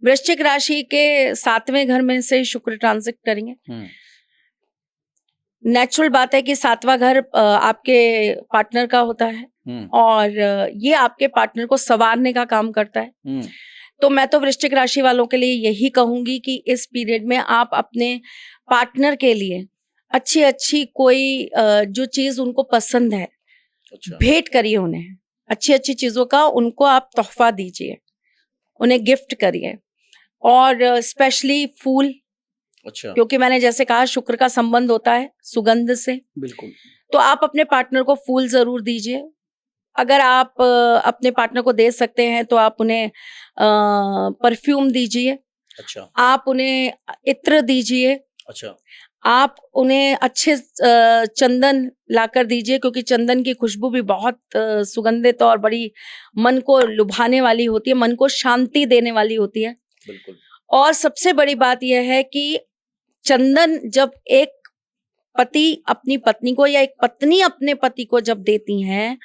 वृश्चिक राशि के 7वें घर में से शुक्र ट्रांजिट करेंगे। नेचुरल बात है कि 7वां घर आपके पार्टनर का होता है और ये आपके पार्टनर को संवारने का काम करता है। तो मैं तो वृश्चिक राशि वालों के लिए यही कहूंगी कि इस पीरियड में आप अपने पार्टनर के लिए अच्छी अच्छी कोई जो चीज उनको पसंद है, अच्छा, भेंट करिए उन्हें। अच्छी अच्छी चीजों का उनको आप तोहफा दीजिए, उन्हें गिफ्ट करिए, और स्पेशली फूल। अच्छा, क्योंकि मैंने जैसे कहा शुक्र का संबंध होता है सुगंध से, बिल्कुल। तो आप अपने पार्टनर को फूल जरूर दीजिए। अगर आप अपने पार्टनर को दे सकते हैं तो आप उन्हें परफ्यूम दीजिए, अच्छा, आप उन्हें इत्र दीजिए, अच्छा, आप उन्हें अच्छे चंदन लाकर दीजिए, क्योंकि चंदन की खुशबू भी बहुत सुगंधित और बड़ी मन को लुभाने वाली होती है, मन को शांति देने वाली होती है। बिल्कुल। और सबसे बड़ी बात यह है कि चंदन जब एक पति अपनी पत्नी को या एक पत्नी अपने पति को जब देती हैं,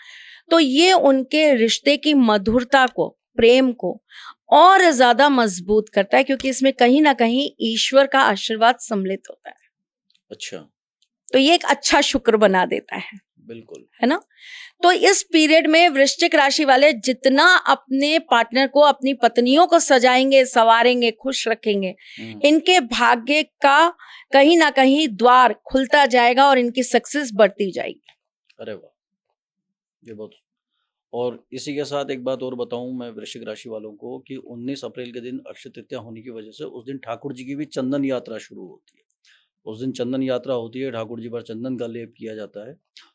तो ये उनके रिश्ते की मधुरता को, प्रेम को और ज्यादा मजबूत करता है, क्योंकि इसमें कहीं ना कहीं ईश्वर का आशीर्वाद सम्मिलित होता है। अच्छा, तो ये एक अच्छा शुक्र बना देता है, बिल्कुल, है ना। तो इस पीरियड में वृश्चिक राशि वाले जितना अपने पार्टनर को, अपनी पत्नियों को सजाएंगे, संवारेंगे, खुश रखेंगे, इनके भाग्य का कहीं ना कहीं द्वार खुलता जाएगा और इनकी सक्सेस बढ़ती जाएगी। अरे वाह, ये बहुत। और इसी के साथ एक बात और बताऊं मैं वृश्चिक राशि वालों को कि 19 अप्रैल के दिन अक्षय तृतीया होने की वजह से उस दिन ठाकुर जी की भी चंदन यात्रा शुरू होती है। उस दिन चंदन यात्रा होती है, ठाकुर जी पर चंदन का लेप किया जाता है।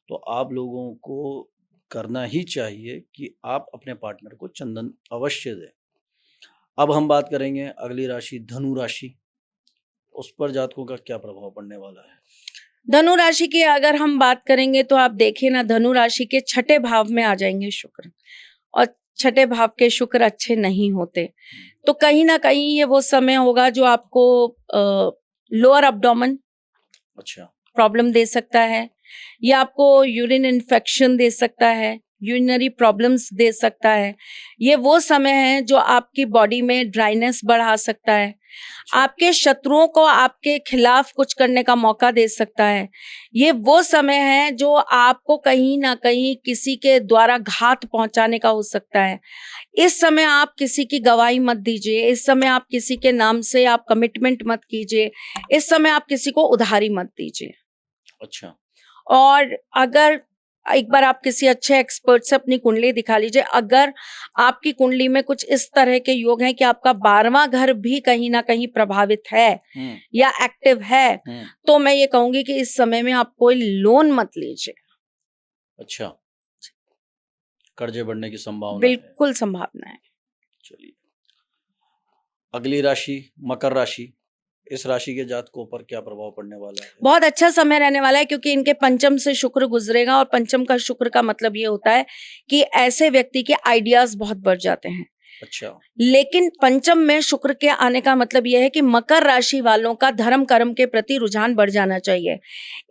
तो आप लोगों को करना ही चाहिए कि आप अपने पार्टनर को चंदन अवश्य दें। अब हम बात करेंगे अगली राशि धनु राशि। उस पर जातकों का क्या प्रभाव पड़ने वाला है? धनु राशि की अगर हम बात करेंगे तो आप देखिए ना, धनु राशि के 6ठे भाव में आ जाएंगे शुक्र, और 6ठे भाव के शुक्र अच्छे नहीं होते। तो कहीं ना कहीं ये वो समय होगा जो आपको लोअर अब्डोमेन अच्छा, प्रॉब्लम दे सकता है, या आपको यूरिन इन्फेक्शन दे सकता है, यूरिनरी प्रॉब्लम्स दे सकता है। ये वो समय है जो आपकी बॉडी में ड्राइनेस बढ़ा सकता है, आपके शत्रुओं को आपके खिलाफ कुछ करने का मौका दे सकता है। ये वो समय है जो आपको कहीं ना कहीं किसी के द्वारा घात पहुंचाने का हो सकता है। इस समय आप किसी की गवाही मत दीजिए, इस समय आप किसी के नाम से आप कमिटमेंट मत कीजिए, इस समय आप किसी को उधारी मत दीजिए। अच्छा, और अगर एक बार आप किसी अच्छे एक्सपर्ट से अपनी कुंडली दिखा लीजिए, अगर आपकी कुंडली में कुछ इस तरह के योग हैं कि आपका 12वां घर भी कहीं ना कहीं प्रभावित है या एक्टिव है, तो मैं ये कहूंगी कि इस समय में आप कोई लोन मत लीजिए। अच्छा, कर्जे बढ़ने की संभावना है। बिल्कुल संभावना है। चलिए, अगली राशि मकर राशि। इस राशि के जातकों पर क्या प्रभाव पड़ने वाला है? बहुत अच्छा समय रहने वाला है, क्योंकि इनके पंचम से शुक्र गुजरेगा, और पंचम का शुक्र का मतलब ये होता है कि ऐसे व्यक्ति के आइडियाज बहुत बढ़ जाते हैं। अच्छा, लेकिन पंचम में शुक्र के आने का मतलब यह है कि मकर राशि वालों का धर्म कर्म के प्रति रुझान बढ़ जाना चाहिए।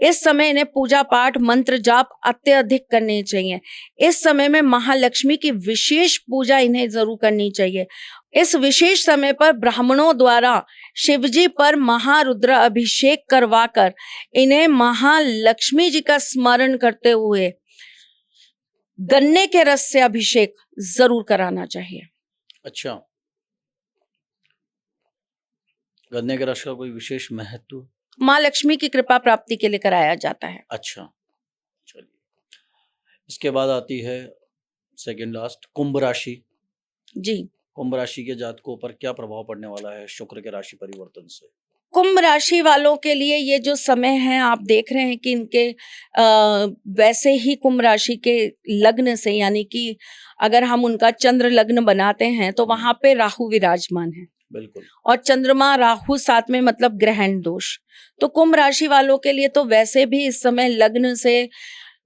इस समय इन्हें पूजा पाठ, मंत्र जाप अत्यधिक करने चाहिए। इस समय में महालक्ष्मी की विशेष पूजा इन्हें जरूर करनी चाहिए। इस विशेष समय पर ब्राह्मणों द्वारा शिवजी पर महारुद्र अभिषेक करवाकर इन्हें महालक्ष्मी जी का स्मरण करते हुए गन्ने के रस से अभिषेक जरूर कराना चाहिए। अच्छा, गन्ने के रस का कोई विशेष महत्व? माँ लक्ष्मी की कृपा प्राप्ति के लिए कराया जाता है। अच्छा, चलिए, इसके बाद आती है सेकंड लास्ट कुंभ राशि। जी, कुंभ राशि के जातकों पर क्या प्रभाव पड़ने वाला है शुक्र के राशि परिवर्तन से? कुंभ राशि वालों के लिए ये जो समय है, आप देख रहे हैं कि इनके वैसे ही कुंभ राशि के लग्न से, यानी कि अगर हम उनका चंद्र लग्न बनाते हैं तो वहां पे राहु विराजमान है, बिल्कुल। और चंद्रमा राहु साथ में, मतलब ग्रहण दोष। तो कुंभ राशि वालों के लिए तो वैसे भी इस समय लग्न से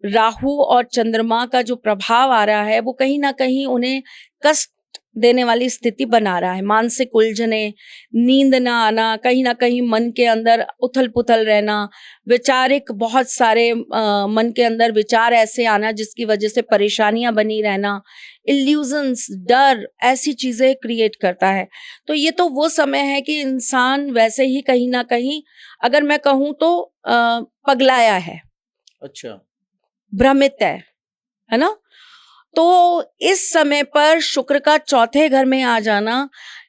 राहु और चंद्रमा का जो प्रभाव आ रहा है वो कहीं ना कहीं उन्हें कष्ट देने वाली स्थिति बना रहा है। मानसिक उलझने, नींद ना आना, कहीं ना कहीं मन के अंदर उथल पुथल रहना, वैचारिक बहुत सारे मन के अंदर विचार ऐसे आना जिसकी वजह से परेशानियां बनी रहना, इल्यूजन्स, डर, ऐसी चीजें क्रिएट करता है। तो ये तो वो समय है कि इंसान वैसे ही कहीं ना कहीं, अगर मैं कहूँ तो पगलाया है, अच्छा। भ्रमित है ना। तो इस समय पर शुक्र का चौथे घर में आ जाना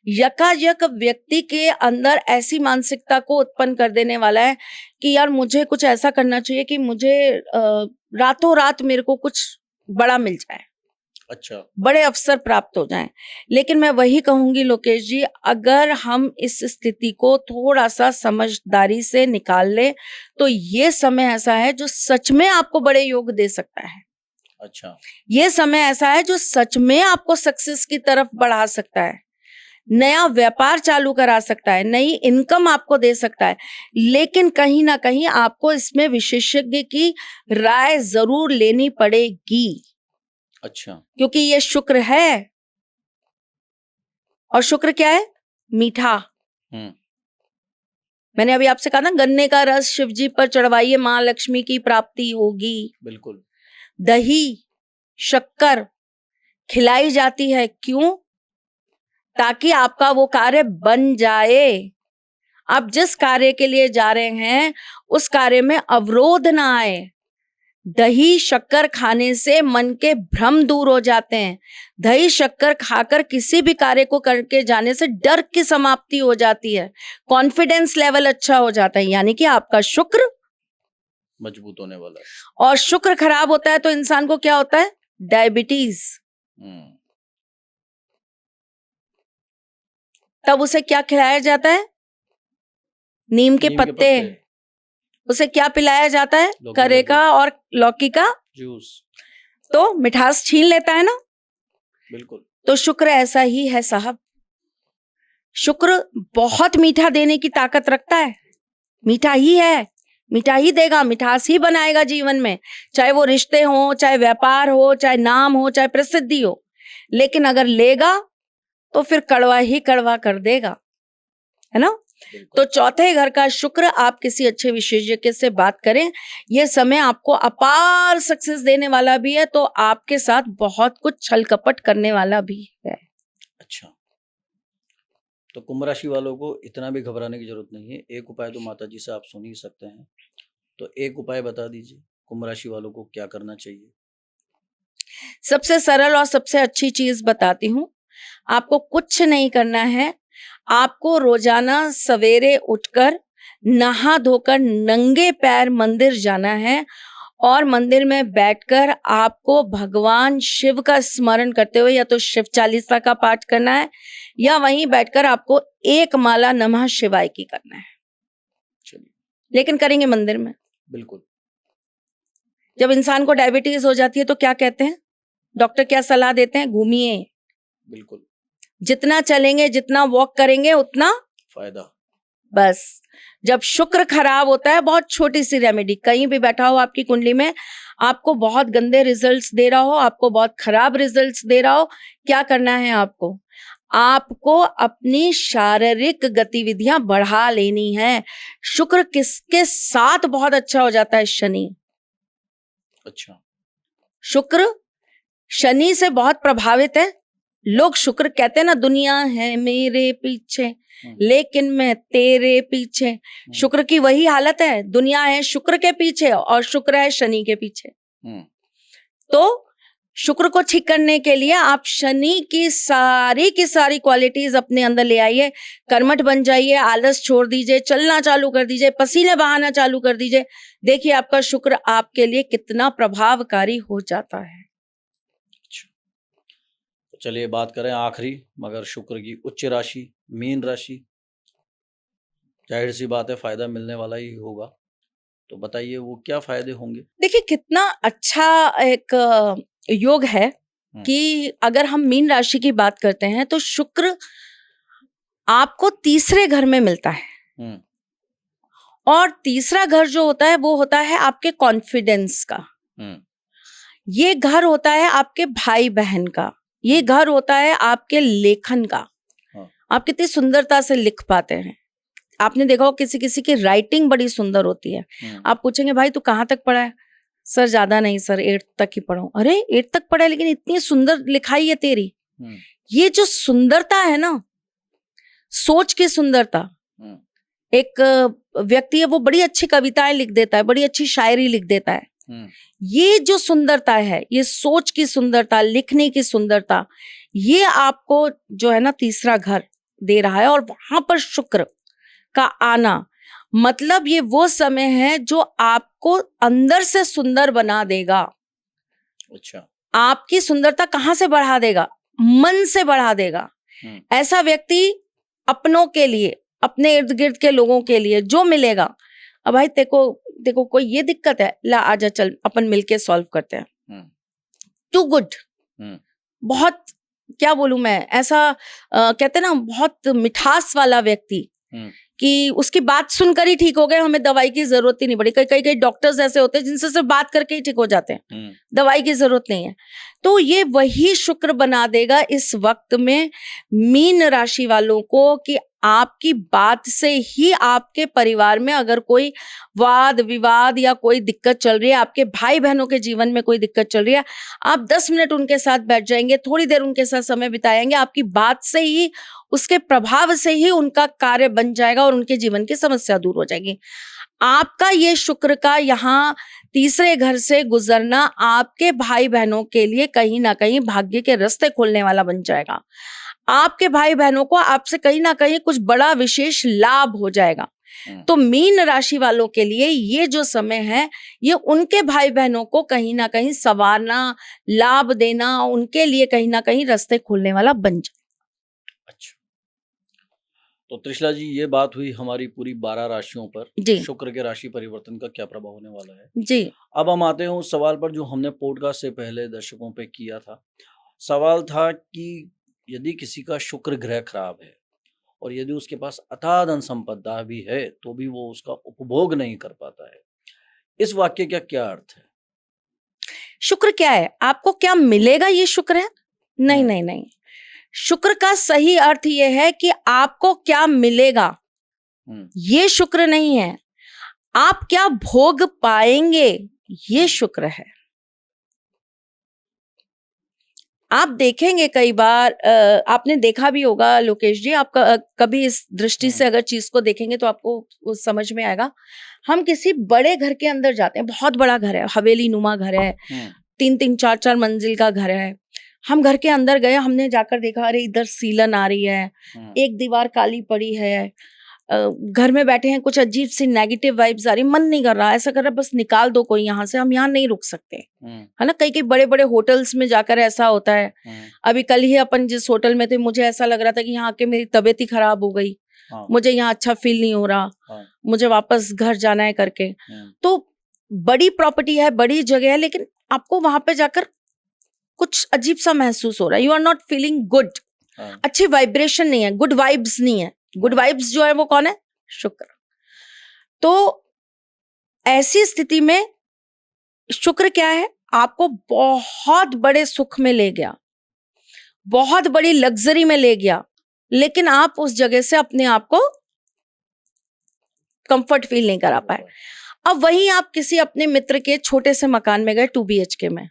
यकायक व्यक्ति के अंदर ऐसी मानसिकता को उत्पन्न कर देने वाला है कि यार मुझे कुछ ऐसा करना चाहिए कि मुझे रातों रात मेरे को कुछ बड़ा मिल जाए, अच्छा। बड़े अवसर प्राप्त हो जाएं। लेकिन मैं वही कहूंगी लोकेश जी, अगर हम इस स्थिति को थोड़ा सा समझदारी से निकाल ले तो ये समय ऐसा है जो सच में आपको बड़े योग दे सकता है। अच्छा। ये समय ऐसा है जो सच में आपको सक्सेस की तरफ बढ़ा सकता है, नया व्यापार चालू करा सकता है, नई इनकम आपको दे सकता है। लेकिन कहीं ना कहीं आपको इसमें विशेषज्ञ की राय जरूर लेनी पड़ेगी। अच्छा। क्योंकि ये शुक्र है, और शुक्र क्या है? मीठा। मैंने अभी आपसे कहा ना, गन्ने का रस शिव जी पर चढ़वाइए, मां लक्ष्मी की प्राप्ति होगी। बिल्कुल। दही, शक्कर खिलाई जाती है, क्यों? ताकि आपका वो कार्य बन जाए। आप जिस कार्य के लिए जा रहे हैं उस कार्य में अवरोध ना आए। दही शक्कर खाने से मन के भ्रम दूर हो जाते हैं। दही शक्कर खाकर किसी भी कार्य को करके जाने से डर की समाप्ति हो जाती है, कॉन्फिडेंस लेवल अच्छा हो जाता है, यानी कि आपका शुक्र मजबूत होने वाला है। और शुक्र खराब होता है तो इंसान को क्या होता है? डायबिटीज। तब उसे क्या खिलाया जाता है? नीम के पत्ते। उसे क्या पिलाया जाता है? करे का और लौकी का जूस। तो मिठास छीन लेता है ना। बिल्कुल। तो शुक्र ऐसा ही है साहब। शुक्र बहुत मीठा देने की ताकत रखता है, मीठा ही है, मीठा ही देगा, मिठास ही बनाएगा जीवन में, चाहे वो रिश्ते हो, चाहे व्यापार हो, चाहे नाम हो, चाहे प्रसिद्धि हो। लेकिन अगर लेगा तो फिर कड़वा ही कड़वा कर देगा, है ना। तो चौथे घर का शुक्र, आप किसी अच्छे विशेषज्ञ से बात करें। यह समय आपको अपार सक्सेस देने वाला भी है, तो आपके साथ बहुत कुछ छल कपट करने वाला भी है। अच्छा, तो कुंभ राशि वालों को इतना भी घबराने की जरूरत नहीं है। एक उपाय तो माता जी से आप सुन ही सकते हैं, तो एक उपाय बता दीजिए कुंभ राशि वालों को क्या करना चाहिए। सबसे सरल और सबसे अच्छी चीज बताती हूं। आपको कुछ नहीं करना है। आपको रोजाना सवेरे उठकर नहा धोकर नंगे पैर मंदिर जाना है, और मंदिर में बैठकर आपको भगवान शिव का स्मरण करते हुए या तो शिव चालीसा का पाठ करना है, या वहीं बैठकर आपको एक माला नमः शिवाय की करना है। चलिए, लेकिन करेंगे मंदिर में। बिल्कुल। जब इंसान को डायबिटीज हो जाती है तो क्या कहते हैं डॉक्टर? क्या सलाह देते हैं? घूमिए। बिल्कुल। जितना चलेंगे, जितना वॉक करेंगे उतना फायदा। बस जब शुक्र खराब होता है, बहुत छोटी सी रेमेडी, कहीं भी बैठा हो आपकी कुंडली में, आपको बहुत गंदे रिजल्ट्स दे रहा हो, आपको बहुत खराब रिजल्ट्स दे रहा हो, क्या करना है आपको? आपको अपनी शारीरिक गतिविधियां बढ़ा लेनी है। शुक्र किसके साथ बहुत अच्छा हो जाता है? शनि। अच्छा। शुक्र शनि से बहुत प्रभावित है। लोग शुक्र कहते हैं ना, दुनिया है मेरे पीछे लेकिन मैं तेरे पीछे। शुक्र की वही हालत है, दुनिया है शुक्र के पीछे और शुक्र है शनि के पीछे। तो शुक्र को ठीक करने के लिए आप शनि की सारी क्वालिटीज अपने अंदर ले आइए। कर्मठ बन जाइए, आलस छोड़ दीजिए, चलना चालू कर दीजिए, पसीने बहाना चालू कर दीजिए। देखिए आपका शुक्र आपके लिए कितना प्रभावकारी हो जाता है। चलिए बात करें आखिरी मगर शुक्र की उच्च राशि मीन राशि। जाहिर सी बात है फायदा मिलने वाला ही होगा, तो बताइए वो क्या फायदे होंगे? देखिए कितना अच्छा एक योग है कि अगर हम मीन राशि की बात करते हैं तो शुक्र आपको तीसरे घर में मिलता है, हम्म, और तीसरा घर जो होता है वो होता है आपके कॉन्फिडेंस का, हम्म, ये घर होता है आपके भाई बहन का, ये घर होता है आपके लेखन का। हाँ। आप कितनी सुंदरता से लिख पाते हैं। आपने देखा हो किसी किसी की राइटिंग बड़ी सुंदर होती है। आप पूछेंगे भाई तू कहाँ तक पढ़ा है? सर ज्यादा नहीं सर, 8th तक ही पढ़ा हूं। अरे 8th तक पढ़ा है लेकिन इतनी सुंदर लिखाई है तेरी। ये जो सुंदरता है ना, सोच की सुंदरता। एक व्यक्ति है वो बड़ी अच्छी कविताएं लिख देता है, बड़ी अच्छी शायरी लिख देता है। ये जो सुंदरता है, ये सोच की सुंदरता, लिखने की सुंदरता, ये आपको जो है ना तीसरा घर दे रहा है। और वहां पर शुक्र का आना मतलब ये वो समय है जो आपको अंदर से सुंदर बना देगा। अच्छा। आपकी सुंदरता कहां से बढ़ा देगा? मन से बढ़ा देगा। ऐसा व्यक्ति अपनों के लिए, अपने इर्द गिर्द के लोगों के लिए जो मिलेगा, अब भाई देखो कोई ये दिक्कत है, ला आजा चल अपन मिलके सॉल्व करते हैं। Too good. बहुत, क्या बोलूं मैं, ऐसा कहते हैं ना, बहुत मिठास वाला व्यक्ति कि उसकी बात सुनकर ही ठीक हो गए, हमें दवाई की जरूरत ही नहीं पड़ी। कई डॉक्टर्स ऐसे होते हैं जिनसे सिर्फ बात करके ही ठीक हो जाते हैं, दवाई की जरूरत नहीं है। तो ये वही शुक्र बना देगा इस वक्त में मीन राशि वालों को कि आपकी बात से ही आपके परिवार में अगर कोई वाद विवाद या कोई दिक्कत चल रही है, आपके भाई बहनों के जीवन में कोई दिक्कत चल रही है, आप 10 मिनट उनके साथ बैठ जाएंगे, थोड़ी देर उनके साथ समय बिताएंगे, आपकी बात से ही, उसके प्रभाव से ही उनका कार्य बन जाएगा और उनके जीवन की समस्या दूर हो जाएगी। आपका ये शुक्र का यहाँ तीसरे घर से गुजरना आपके भाई बहनों के लिए कहीं ना कहीं भाग्य के रास्ते खोलने वाला बन जाएगा। आपके भाई बहनों को आपसे कहीं ना कहीं कुछ बड़ा विशेष लाभ हो जाएगा। तो मीन राशि वालों के लिए ये जो समय है, ये उनके भाई बहनों को कहीं ना कहीं संवारना, लाभ देना, उनके लिए कहीं ना कहीं रास्ते खोलने वाला बन जाए। अच्छा, तो त्रिशला जी ये बात हुई हमारी पूरी 12 राशियों पर जी। शुक्र के राशि परिवर्तन का क्या प्रभाव होने वाला है जी। अब हम आते हैं उस सवाल पर जो हमने पॉडकास्ट से पहले दर्शकों पे किया था। सवाल था कि यदि किसी का शुक्र ग्रह खराब है और यदि उसके पास अथाह धन संपदा भी है तो भी वो उसका उपभोग नहीं कर पाता है, इस वाक्य का क्या अर्थ है? शुक्र क्या है? आपको क्या मिलेगा ये शुक्र है? नहीं नहीं नहीं, शुक्र का सही अर्थ यह है कि आपको क्या मिलेगा, ये शुक्र नहीं है। आप क्या भोग पाएंगे, ये शुक्र है। आप देखेंगे कई बार, आपने देखा भी होगा लोकेश जी, आप कभी इस दृष्टि से अगर चीज को देखेंगे तो आपको समझ में आएगा। हम किसी बड़े घर के अंदर जाते हैं, बहुत बड़ा घर है, हवेली नुमा घर है, 3-3 4-4 मंजिल का घर है। हम घर के अंदर गए, हमने जाकर देखा, अरे इधर सीलन आ रही है, एक दीवार काली पड़ी है, घर में बैठे हैं, कुछ अजीब सी नेगेटिव वाइब्स आ रही, मन नहीं कर रहा, ऐसा कर रहा बस निकाल दो कोई यहाँ से, हम यहाँ नहीं रुक सकते, है ना। कई बड़े बड़े होटल्स में जाकर ऐसा होता है। अभी कल ही अपन जिस होटल में थे, मुझे ऐसा लग रहा था कि यहाँ आके मेरी तबीयत ही खराब हो गई, मुझे यहाँ अच्छा फील नहीं हो रहा, मुझे वापस घर जाना है करके। तो बड़ी प्रॉपर्टी है, बड़ी जगह है, लेकिन आपको वहां पे जाकर कुछ अजीब सा महसूस हो रहा है, you are not feeling good, अच्छी वाइब्रेशन नहीं है, गुड वाइब्स नहीं है। गुड वाइब्स जो है वो कौन है? शुक्र। तो ऐसी स्थिति में शुक्र क्या है? आपको बहुत बड़े सुख में ले गया, बहुत बड़ी लग्जरी में ले गया, लेकिन आप उस जगह से अपने आप को कंफर्ट फील नहीं करा पाए। अब वहीं आप किसी अपने मित्र के छोटे से मकान में गए, 2 BHK में,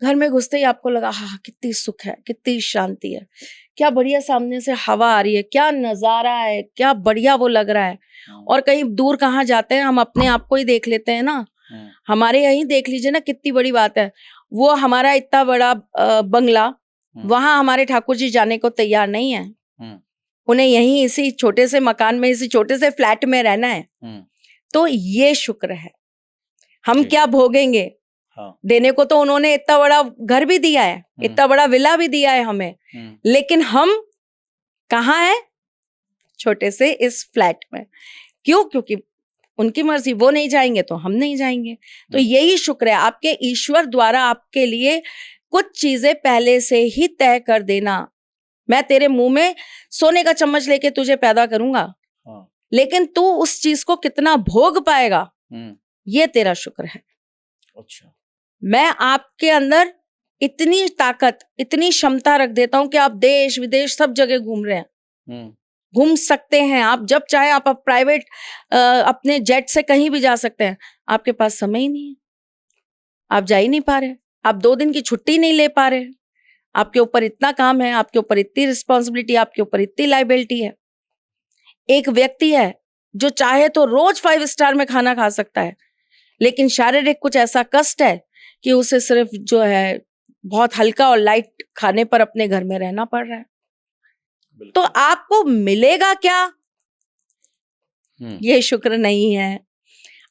घर में घुसते ही आपको लगा हाँ कितनी सुख है, कितनी शांति है, क्या बढ़िया सामने से हवा आ रही है, क्या नजारा है, क्या बढ़िया वो लग रहा है। और कहीं दूर कहाँ जाते हैं, हम अपने आप को ही देख लेते हैं ना, हमारे यहीं देख लीजिए ना, कितनी बड़ी बात है। वो हमारा इतना बड़ा बंगला, वहां हमारे ठाकुर जी जाने को तैयार नहीं है, उन्हें यहीं इसी छोटे से मकान में, इसी छोटे से फ्लैट में रहना है। तो ये शुक्र है। हम क्या भोगेंगे? हाँ। देने को तो उन्होंने इतना बड़ा घर भी दिया है, इतना बड़ा विला भी दिया है हमें, लेकिन हम कहाँ हैं? छोटे से इस फ्लैट में। क्यों? क्योंकि उनकी मर्जी, वो नहीं जाएंगे तो हम नहीं जाएंगे। तो यही शुक्र है, आपके ईश्वर द्वारा आपके लिए कुछ चीजें पहले से ही तय कर देना। मैं तेरे मुंह में सोने का चम्मच लेके तुझे पैदा करूंगा, हाँ। लेकिन तू उस चीज को कितना भोग पाएगा, ये तेरा शुक्र है। अच्छा। मैं आपके अंदर इतनी ताकत, इतनी क्षमता रख देता हूं कि आप देश विदेश सब जगह घूम रहे हैं, घूम सकते हैं आप जब चाहे। आप प्राइवेट अपने जेट से कहीं भी जा सकते हैं। आपके पास समय ही नहीं है, आप जा ही नहीं पा रहे, आप 2 दिन की छुट्टी नहीं ले पा रहे। आपके ऊपर इतना काम है, आपके ऊपर इतनी रिस्पॉन्सिबिलिटी, आपके ऊपर इतनी लाइबिलिटी है। एक व्यक्ति है जो चाहे तो रोज 5 स्टार में खाना खा सकता है, लेकिन शारीरिक कुछ ऐसा कष्ट है कि उसे सिर्फ जो है बहुत हल्का और लाइट खाने पर अपने घर में रहना पड़ रहा है। तो आपको मिलेगा क्या, ये शुक्र नहीं है।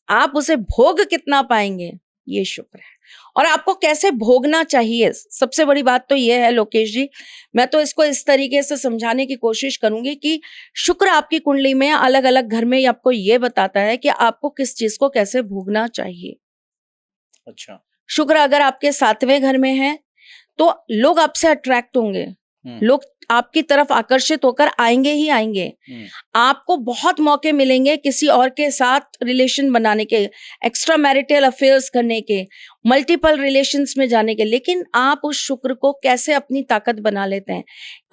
आप उसे भोग कितना पाएंगे, ये शुक्र है। और आपको कैसे भोगना चाहिए, सबसे बड़ी बात तो ये है लोकेश जी, मैं तो इसको इस तरीके से समझाने की कोशिश करूंगी कि शुक्र आपकी कुंडली में अलग अलग घर में आपको ये बताता है कि आपको किस चीज को कैसे भोगना चाहिए। अच्छा। शुक्र अगर आपके 7वें घर में है तो लोग आपसे अट्रैक्ट होंगे, लोग आपकी तरफ आकर्षित होकर आएंगे ही आएंगे। आपको बहुत मौके मिलेंगे किसी और के साथ रिलेशन बनाने के, एक्स्ट्रा मैरिटल अफेयर्स करने के, मल्टीपल रिलेशंस में जाने के। लेकिन आप उस शुक्र को कैसे अपनी ताकत बना लेते हैं,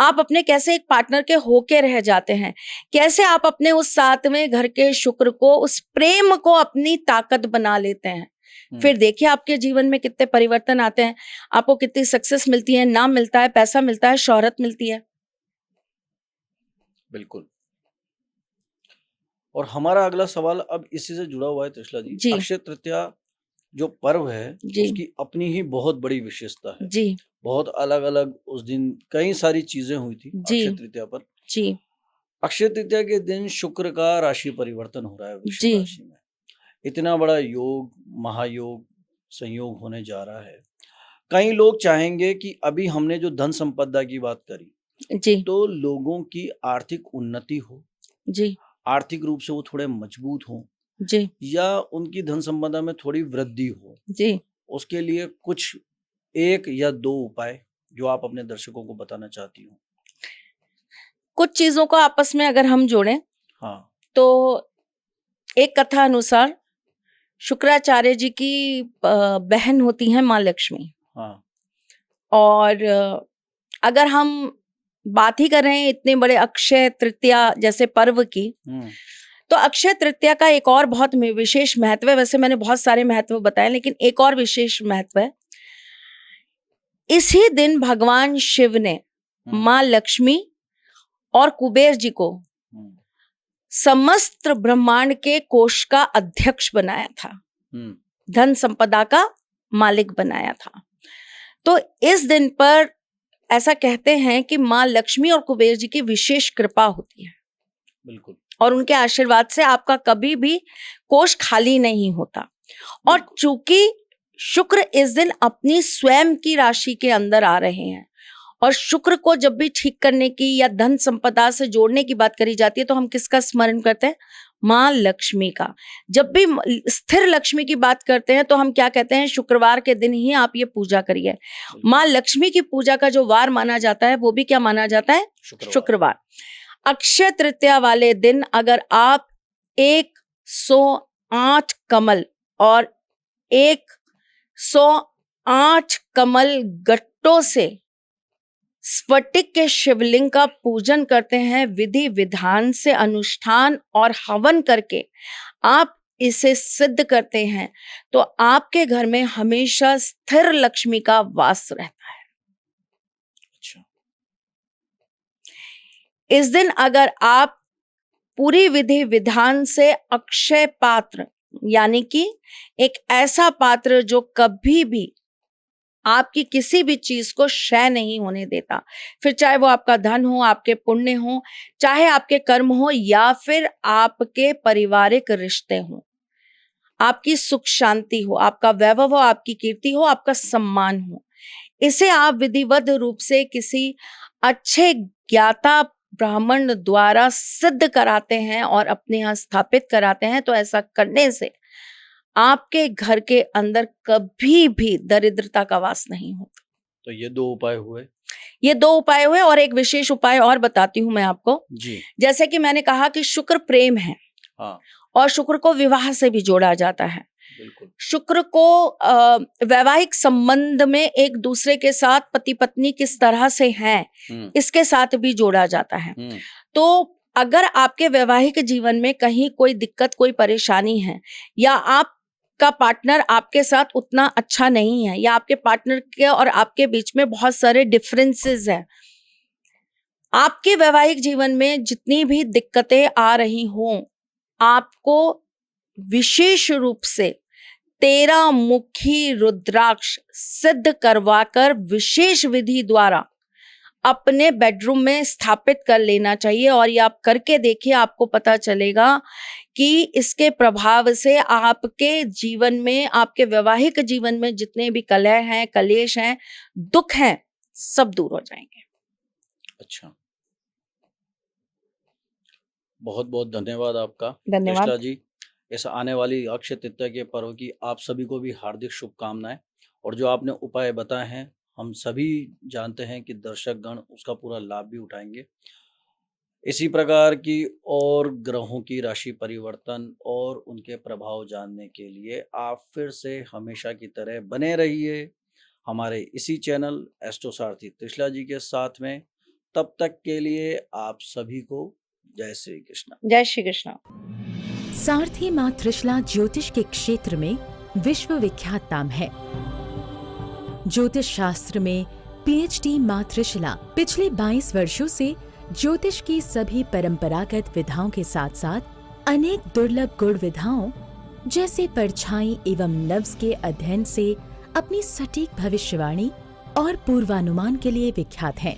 आप अपने कैसे एक पार्टनर के होके रह जाते हैं, कैसे आप अपने उस 7वें घर के शुक्र को, उस प्रेम को अपनी ताकत बना लेते हैं। फिर देखिए आपके जीवन में कितने परिवर्तन आते हैं, आपको कितनी सक्सेस मिलती है, नाम मिलता है, पैसा मिलता है, शोहरत मिलती है। बिल्कुल। और हमारा अगला सवाल अब इसी से जुड़ा हुआ है त्रिशला जी। अक्षय तृतीया जो पर्व है उसकी अपनी ही बहुत बड़ी विशेषता है जी। बहुत अलग अलग उस दिन कई सारी चीजें हुई थी अक्षय तृतीया पर जी। अक्षय तृतीया के दिन शुक्र का राशि परिवर्तन हो रहा है वृश्चिक राशि में। इतना बड़ा योग, महायोग, संयोग होने जा रहा है। कई लोग चाहेंगे कि अभी हमने जो धन संपदा की बात करी जी, तो लोगों की आर्थिक उन्नति हो जी, आर्थिक रूप से वो थोड़े मजबूत हों जी, या उनकी धन संपदा में थोड़ी वृद्धि हो जी। उसके लिए कुछ 1 या 2 उपाय जो आप अपने दर्शकों को बताना चाहती हो। कुछ चीजों को आपस में अगर हम जोड़ें हाँ। तो एक कथा अनुसार शुक्राचार्य जी की बहन होती है माँ लक्ष्मी। हाँ। और अगर हम बात ही कर रहे हैं इतने बड़े अक्षय तृतीया जैसे पर्व की, तो अक्षय तृतीया का एक और बहुत विशेष महत्व है। वैसे मैंने बहुत सारे महत्व बताए, लेकिन एक और विशेष महत्व है। इसी दिन भगवान शिव ने माँ लक्ष्मी और कुबेर जी को समस्त ब्रह्मांड के कोष का अध्यक्ष बनाया था, धन संपदा का मालिक बनाया था। तो इस दिन पर ऐसा कहते हैं कि माँ लक्ष्मी और कुबेर जी की विशेष कृपा होती है। बिल्कुल। और उनके आशीर्वाद से आपका कभी भी कोष खाली नहीं होता। और चूंकि शुक्र इस दिन अपनी स्वयं की राशि के अंदर आ रहे हैं, और शुक्र को जब भी ठीक करने की या धन संपदा से जोड़ने की बात करी जाती है तो हम किसका स्मरण करते हैं? माँ लक्ष्मी का। जब भी स्थिर लक्ष्मी की बात करते हैं तो हम क्या कहते हैं? शुक्रवार के दिन ही आप ये पूजा करिए। माँ लक्ष्मी की पूजा का जो वार माना जाता है वो भी क्या माना जाता है? शुक्रवार। अक्षय तृतीया वाले दिन अगर आप 108 कमल और 108 कमल गट्टों से स्फटिक के शिवलिंग का पूजन करते हैं, विधि विधान से अनुष्ठान और हवन करके आप इसे सिद्ध करते हैं, तो आपके घर में हमेशा स्थिर लक्ष्मी का वास रहता है। अच्छा। इस दिन अगर आप पूरी विधि विधान से अक्षय पात्र, यानी कि एक ऐसा पात्र जो कभी भी आपकी किसी भी चीज को क्षय नहीं होने देता, फिर चाहे वो आपका धन हो, आपके पुण्य हो, चाहे आपके कर्म हो, या फिर आपके पारिवारिक रिश्ते हो, आपकी सुख शांति हो, आपका वैभव हो, आपकी कीर्ति हो, आपका सम्मान हो, इसे आप विधिवत रूप से किसी अच्छे ज्ञाता ब्राह्मण द्वारा सिद्ध कराते हैं और अपने यहाँ स्थापित कराते हैं, तो ऐसा करने से आपके घर के अंदर कभी भी दरिद्रता का वास नहीं होता। तो ये 2 उपाय हुए। ये 2 उपाय हुए, और एक विशेष उपाय और बताती हूँ मैं आपको। जी। जैसे कि मैंने कहा कि शुक्र प्रेम है, हाँ, और शुक्र को विवाह से भी जोड़ा जाता है। बिल्कुल। शुक्र को वैवाहिक संबंध में एक दूसरे के साथ पति पत्नी किस तरह से हैं, इसके साथ भी जोड़ा जाता है। तो अगर आपके वैवाहिक जीवन में कहीं कोई दिक्कत, कोई परेशानी है, या आपका पार्टनर आपके साथ उतना अच्छा नहीं है, या आपके पार्टनर के और आपके बीच में बहुत सारे डिफरेंसेस हैं, आपके वैवाहिक जीवन में जितनी भी दिक्कतें आ रही हों, आपको विशेष रूप से 13 मुखी रुद्राक्ष सिद्ध करवाकर विशेष विधि द्वारा अपने बेडरूम में स्थापित कर लेना चाहिए। और ये आप करके देखिए, आपको पता चलेगा कि इसके प्रभाव से आपके जीवन में, आपके वैवाहिक जीवन में जितने भी कलह हैं, कलेश हैं, दुख हैं, सब दूर हो जाएंगे। अच्छा, बहुत बहुत धन्यवाद आपका धन्यवाद। त्रिशला जी। इस आने वाली अक्षय तृतीया के पर्व की आप सभी को भी हार्दिक शुभकामनाएं। और जो आपने उपाय बताए हैं, हम सभी जानते हैं कि दर्शकगण उसका पूरा लाभ भी उठाएंगे। इसी प्रकार की और ग्रहों की राशि परिवर्तन और उनके प्रभाव जानने के लिए आप फिर से हमेशा की तरह बने रहिए हमारे इसी चैनल एस्ट्रो सारथी त्रिशला जी के साथ में। तब तक के लिए आप सभी को जय श्री कृष्ण। जय श्री कृष्ण। सारथी मां त्रिशला ज्योतिष के क्षेत्र में विश्व विख्यात नाम है। ज्योतिष शास्त्र में पीएचडी मां त्रिशला पिछले 22 वर्षों से ज्योतिष की सभी परंपरागत विधाओं के साथ साथ अनेक दुर्लभ गुण विधाओं जैसे परछाई एवं नव्स के अध्ययन से अपनी सटीक भविष्यवाणी और पूर्वानुमान के लिए विख्यात हैं।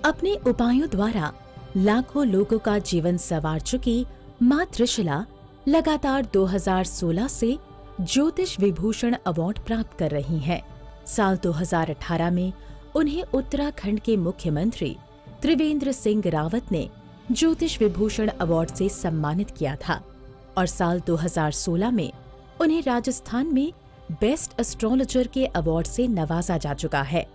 अपने उपायों द्वारा लाखों लोगों का जीवन संवार चुकी मां त्रिशला लगातार 2016 से ज्योतिष विभूषण अवार्ड प्राप्त कर रही हैं। साल 2018 में उन्हें उत्तराखंड के मुख्यमंत्री त्रिवेंद्र सिंह रावत ने ज्योतिष विभूषण अवार्ड से सम्मानित किया था, और साल 2016 में उन्हें राजस्थान में बेस्ट एस्ट्रोलॉजर के अवार्ड से नवाजा जा चुका है।